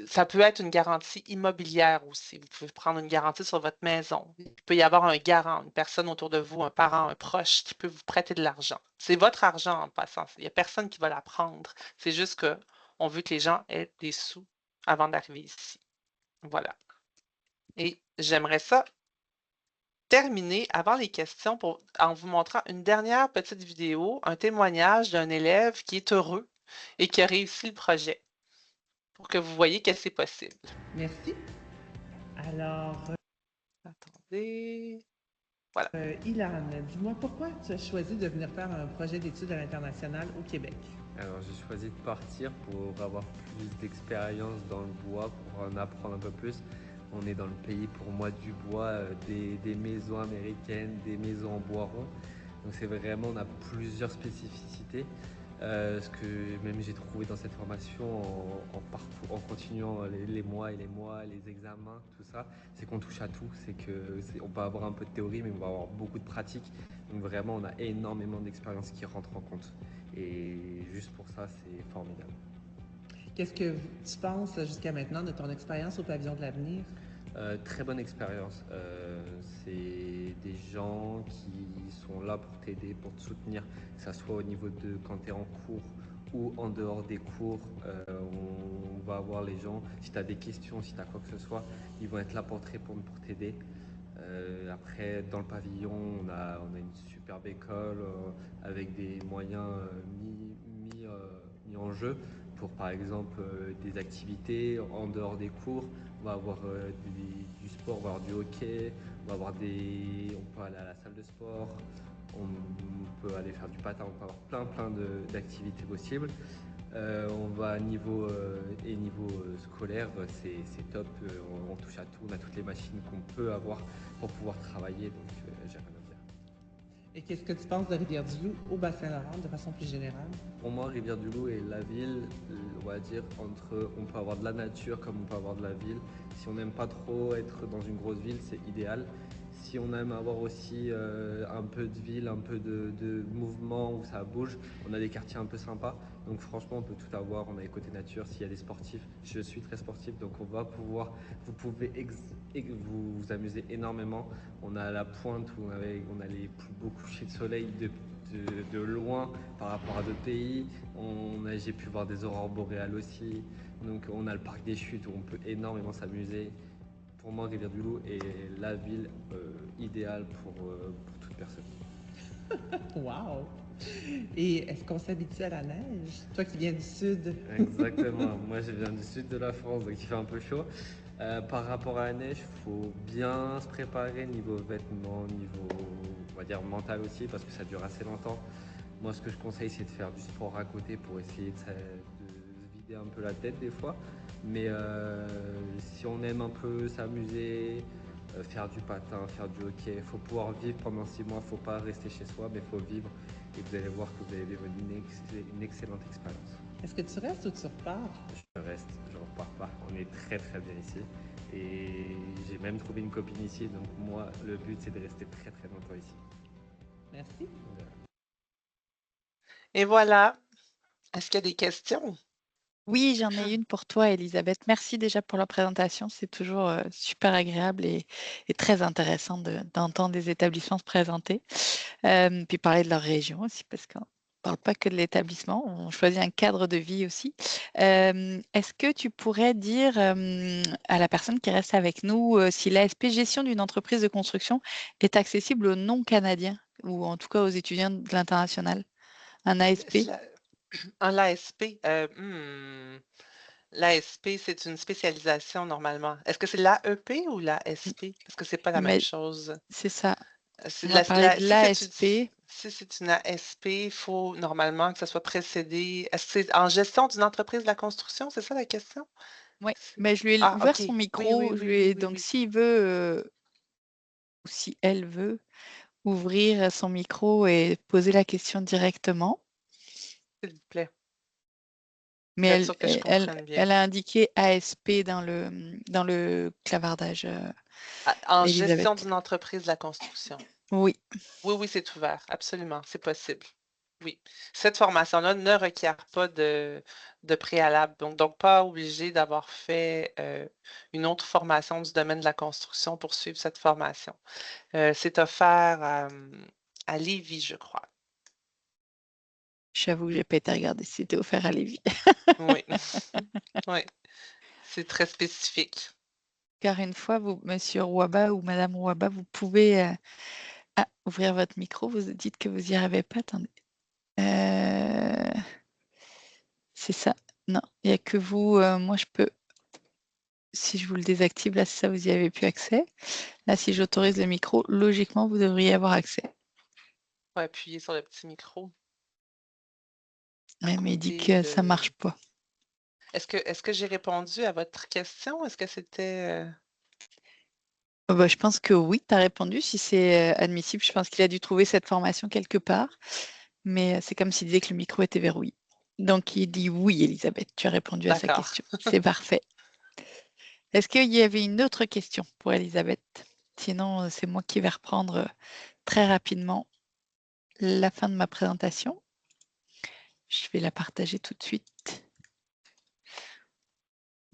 Ça peut être une garantie immobilière aussi. Vous pouvez prendre une garantie sur votre maison. Il peut y avoir un garant, une personne autour de vous, un parent, un proche qui peut vous prêter de l'argent. C'est votre argent en passant. Il n'y a personne qui va la prendre. C'est juste qu'on veut que les gens aient des sous avant d'arriver ici. Voilà. Et j'aimerais ça terminer avant les questions en vous montrant une dernière petite vidéo, un témoignage d'un élève qui est heureux et qui a réussi le projet pour que vous voyez que c'est possible. Merci. Alors, Attendez. Voilà. Ilan, dis-moi pourquoi tu as choisi de venir faire un projet d'études à l'international au Québec? Alors j'ai choisi de partir pour avoir plus d'expérience dans le bois, pour en apprendre un peu plus. On est dans le pays pour moi du bois, des maisons américaines, des maisons en bois rond. Donc c'est vraiment, on a plusieurs spécificités. Ce que même j'ai trouvé dans cette formation en continuant les mois et les mois, les examens, tout ça, c'est qu'on touche à tout. On peut avoir un peu de théorie, mais on va avoir beaucoup de pratique. Donc vraiment, on a énormément d'expériences qui rentrent en compte. Et juste pour ça, c'est formidable. Qu'est-ce que tu penses jusqu'à maintenant de ton expérience au Pavillon de l'Avenir? Très bonne expérience. C'est des gens qui sont là pour t'aider, pour te soutenir, que ce soit au niveau de quand tu es en cours ou en dehors des cours. On va avoir les gens, si tu as des questions, si tu as quoi que ce soit, ils vont être là pour te répondre, pour t'aider. Après, dans le pavillon, on a une superbe école avec des moyens mis en jeu pour, par exemple, des activités en dehors des cours. On va avoir du sport, on va avoir du hockey, on peut aller à la salle de sport, on peut aller faire du patin, on peut avoir plein d'activités possibles. On va niveau scolaire, c'est top, on touche à tout, on a toutes les machines qu'on peut avoir pour pouvoir travailler, donc j'ai rien à dire. Et qu'est-ce que tu penses de Rivière-du-Loup au Bas-Saint-Laurent de façon plus générale? Pour moi, Rivière-du-Loup est la ville, on va dire, on peut avoir de la nature comme on peut avoir de la ville. Si on n'aime pas trop être dans une grosse ville, c'est idéal. Si on aime avoir aussi un peu de ville, un peu de mouvement où ça bouge, on a des quartiers un peu sympas. Donc franchement, on peut tout avoir. On a les côtés nature, s'il y a des sportifs. Je suis très sportif, donc vous pouvez vous amuser énormément. On a la pointe où on a les plus beaux couchers de soleil de loin par rapport à d'autres pays. J'ai pu voir des aurores boréales aussi. Donc on a le parc des Chutes où on peut énormément s'amuser. Pour moi, Rivière-du-Loup est la ville idéale pour toute personne. Wow! Et est-ce qu'on s'habitue à la neige? Toi qui viens du sud. Exactement. Moi, je viens du sud de la France, donc il fait un peu chaud. Par rapport à la neige, il faut bien se préparer niveau vêtements, niveau, on va dire, mental aussi, parce que ça dure assez longtemps. Moi, ce que je conseille, c'est de faire du sport à côté pour essayer de se vider un peu la tête des fois. Mais si on aime un peu s'amuser, faire du patin, faire du hockey, il faut pouvoir vivre pendant 6 mois. Il ne faut pas rester chez soi, mais il faut vivre. Et vous allez voir que vous allez vivre une excellente expérience. Est-ce que tu restes ou tu repars? Je reste, je ne repars pas. On est très très bien ici. Et j'ai même trouvé une copine ici. Donc moi, le but, c'est de rester très très longtemps ici. Merci. Et voilà. Est-ce qu'il y a des questions? Oui, j'en ai une pour toi, Elisabeth. Merci déjà pour la présentation. C'est toujours super agréable et très intéressant d'entendre des établissements se présenter. Puis parler de leur région aussi, parce qu'on ne parle pas que de l'établissement, on choisit un cadre de vie aussi. Est-ce que tu pourrais dire à la personne qui reste avec nous si l'ASP gestion d'une entreprise de construction est accessible aux non-canadiens ou en tout cas aux étudiants de l'international? Un ASP? L'ASP, l'ASP, c'est une spécialisation normalement. Est-ce que c'est l'AEP ou l'ASP? Parce que c'est pas la même chose. C'est ça. C'est On va parler de si l'ASP. c'est une ASP, il faut normalement que ça soit précédé. Est-ce que c'est en gestion d'une entreprise de la construction? C'est ça la question? Oui, mais je lui ai Ah, ouvert OK. son Oui, oui, micro. oui, oui, oui, Donc, oui. s'il veut, ou si elle veut, ouvrir son micro et poser la question directement. S'il vous plaît. Mais Pour être sûr que je comprenne bien. elle a indiqué ASP dans le clavardage, En gestion Elisabeth. d'une entreprise de la construction. Oui, Oui, oui, c'est ouvert. Absolument. C'est possible. Oui. Cette formation-là ne requiert pas de préalable. Donc pas obligé d'avoir fait une autre formation du domaine de la construction pour suivre cette formation. C'est offert à Lévis, je crois. j'avoue que j'ai pas été regarder si c'était offert à Lévis. Oui. Oui. C'est très spécifique. Car une fois, vous, Monsieur Rouaba ou Madame Rouaba, vous pouvez ouvrir votre micro. Vous dites que vous n'y arrivez pas. Attendez. C'est ça. Non, il n'y a que vous. Moi, je peux. Si je vous le désactive, là, ça, vous y avez plus accès. Là, si j'autorise le micro, logiquement, vous devriez avoir accès. On va appuyer sur le petit micro. Ouais, mais il dit que ça marche pas. Est-ce que j'ai répondu à votre question? Est-ce que c'était... Bah, je pense que oui, tu as répondu. Si c'est admissible, je pense qu'il a dû trouver cette formation quelque part. Mais c'est comme s'il disait que le micro était verrouillé. Donc, il dit oui, Elisabeth, tu as répondu à sa D'accord. question. C'est parfait. Est-ce qu'il y avait une autre question pour Elisabeth? Sinon, c'est moi qui vais reprendre très rapidement la fin de ma présentation. Je vais la partager tout de suite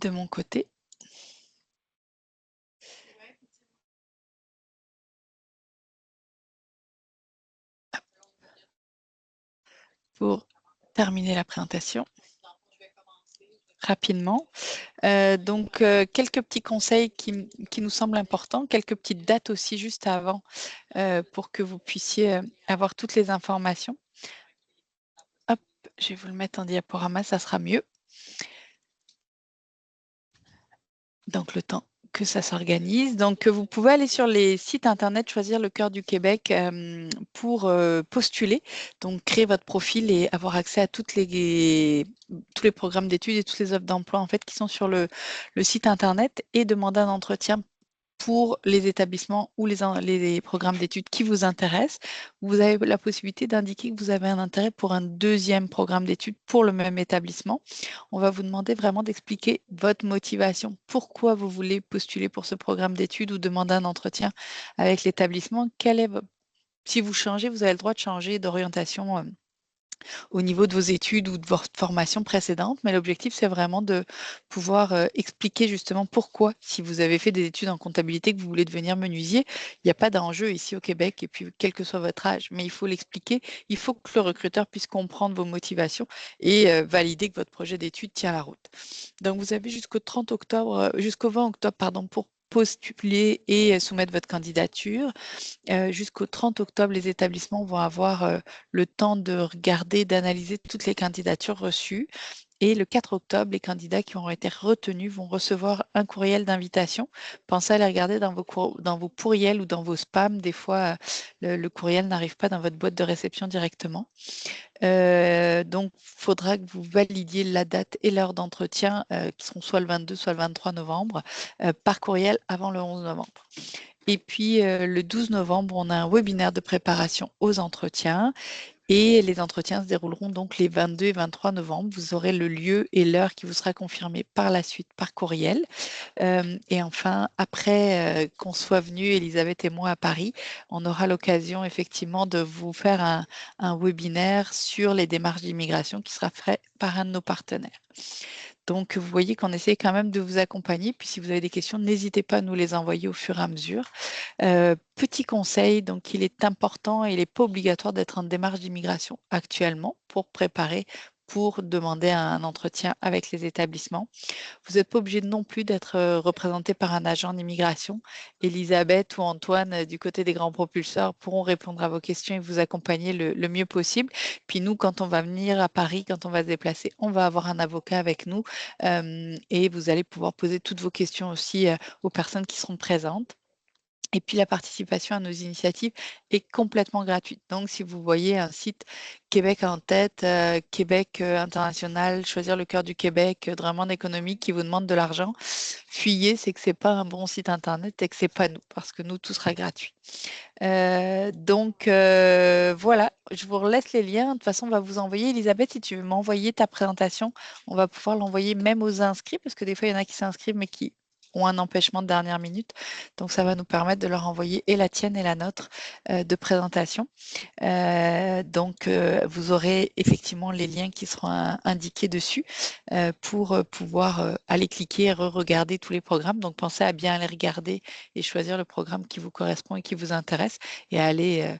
de mon côté. pour terminer la présentation rapidement. Donc, quelques petits conseils qui nous semblent importants, quelques petites dates aussi juste avant pour que vous puissiez avoir toutes les informations. Hop, je vais vous le mettre en diaporama, ça sera mieux. Donc, le temps que ça s'organise. Donc, vous pouvez aller sur les sites internet, choisir le cœur du Québec pour postuler. Donc, créer votre profil et avoir accès à tous les programmes d'études et toutes les offres d'emploi en fait qui sont sur le site internet et demander un entretien pour les établissements ou les programmes d'études qui vous intéressent. Vous avez la possibilité d'indiquer que vous avez un intérêt pour un deuxième programme d'études pour le même établissement. On va vous demander vraiment d'expliquer votre motivation, pourquoi vous voulez postuler pour ce programme d'études ou demander un entretien avec l'établissement. Si vous changez, vous avez le droit de changer d'orientation au niveau de vos études ou de votre formation précédente, mais l'objectif, c'est vraiment de pouvoir expliquer justement pourquoi, si vous avez fait des études en comptabilité, que vous voulez devenir menuisier, il n'y a pas d'enjeu ici au Québec, et puis quel que soit votre âge, mais il faut l'expliquer, il faut que le recruteur puisse comprendre vos motivations et valider que votre projet d'études tient la route. Donc, vous avez jusqu'au 30 octobre, jusqu'au 20 octobre, pardon, pour postuler et soumettre votre candidature. Jusqu'au 30 octobre, les établissements vont avoir le temps de regarder, d'analyser toutes les candidatures reçues. Et le 4 octobre, les candidats qui auront été retenus vont recevoir un courriel d'invitation. Pensez à les regarder dans vos courriels ou dans vos spams. Des fois, le courriel n'arrive pas dans votre boîte de réception directement. Donc, il faudra que vous validiez la date et l'heure d'entretien, qui seront soit le 22, soit le 23 novembre, par courriel avant le 11 novembre. Et puis, le 12 novembre, on a un webinaire de préparation aux entretiens. Et les entretiens se dérouleront donc les 22 et 23 novembre. Vous aurez le lieu et l'heure qui vous sera confirmé par la suite par courriel. Et enfin, après qu'on soit venu, Elisabeth et moi, à Paris, on aura l'occasion effectivement de vous faire un webinaire sur les démarches d'immigration qui sera fait par un de nos partenaires. Donc, vous voyez qu'on essaie quand même de vous accompagner. Puis, si vous avez des questions, n'hésitez pas à nous les envoyer au fur et à mesure. Petit conseil, donc il est important et il n'est pas obligatoire d'être en démarche d'immigration actuellement pour demander un entretien avec les établissements. Vous n'êtes pas obligé non plus d'être représenté par un agent d'immigration. Elisabeth ou Antoine du côté des grands propulseurs pourront répondre à vos questions et vous accompagner le mieux possible. Puis nous, quand on va venir à Paris, quand on va se déplacer, on va avoir un avocat avec nous et vous allez pouvoir poser toutes vos questions aussi aux personnes qui seront présentes. Et puis la participation à nos initiatives est complètement gratuite. Donc si vous voyez un site Québec en tête, Québec international, choisir le cœur du Québec, Drummond économique qui vous demande de l'argent, fuyez, c'est que c'est pas un bon site internet et que c'est pas nous, parce que nous, tout sera gratuit. Donc voilà, je vous laisse les liens. De toute façon, on va vous envoyer. Elisabeth, si tu veux m'envoyer ta présentation, on va pouvoir l'envoyer même aux inscrits, parce que des fois, il y en a qui s'inscrivent, mais qui ont un empêchement de dernière minute. Donc, ça va nous permettre de leur envoyer et la tienne et la nôtre de présentation. Donc, vous aurez effectivement les liens qui seront indiqués dessus pour pouvoir aller cliquer et re-regarder tous les programmes. Donc, pensez à bien aller regarder et choisir le programme qui vous correspond et qui vous intéresse et à aller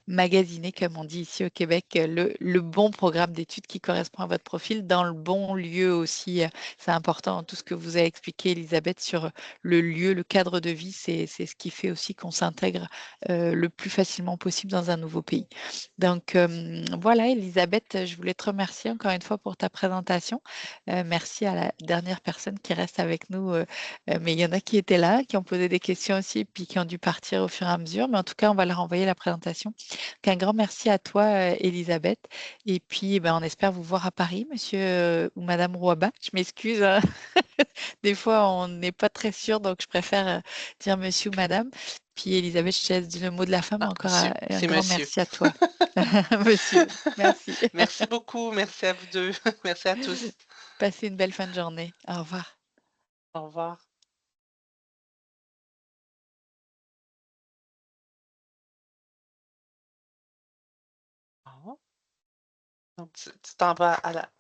magasiner, comme on dit ici au Québec, le bon programme d'études qui correspond à votre profil dans le bon lieu aussi. C'est important, tout ce que vous avez expliqué, Elisabeth, sur le lieu, le cadre de vie, c'est ce qui fait aussi qu'on s'intègre le plus facilement possible dans un nouveau pays. Donc voilà, Elisabeth, je voulais te remercier encore une fois pour ta présentation. Merci à la dernière personne qui reste avec nous, mais il y en a qui étaient là, qui ont posé des questions aussi, puis qui ont dû partir au fur et à mesure. Mais en tout cas, on va leur envoyer la présentation. Donc, un grand merci à toi, Elisabeth. Et puis, ben, on espère vous voir à Paris, monsieur ou madame Rouaba. Je m'excuse, hein. Des fois, on n'est pas très sûr, donc je préfère dire monsieur ou madame. Puis, Elisabeth, je te laisse dire le mot de la fin, mais Ah, encore monsieur, un c'est grand monsieur. merci à toi. Monsieur, merci. Merci beaucoup, merci à vous deux. Merci à tous. Passez une belle fin de journée. Au revoir. Au revoir. Ah. Donc, tu t'en vas à la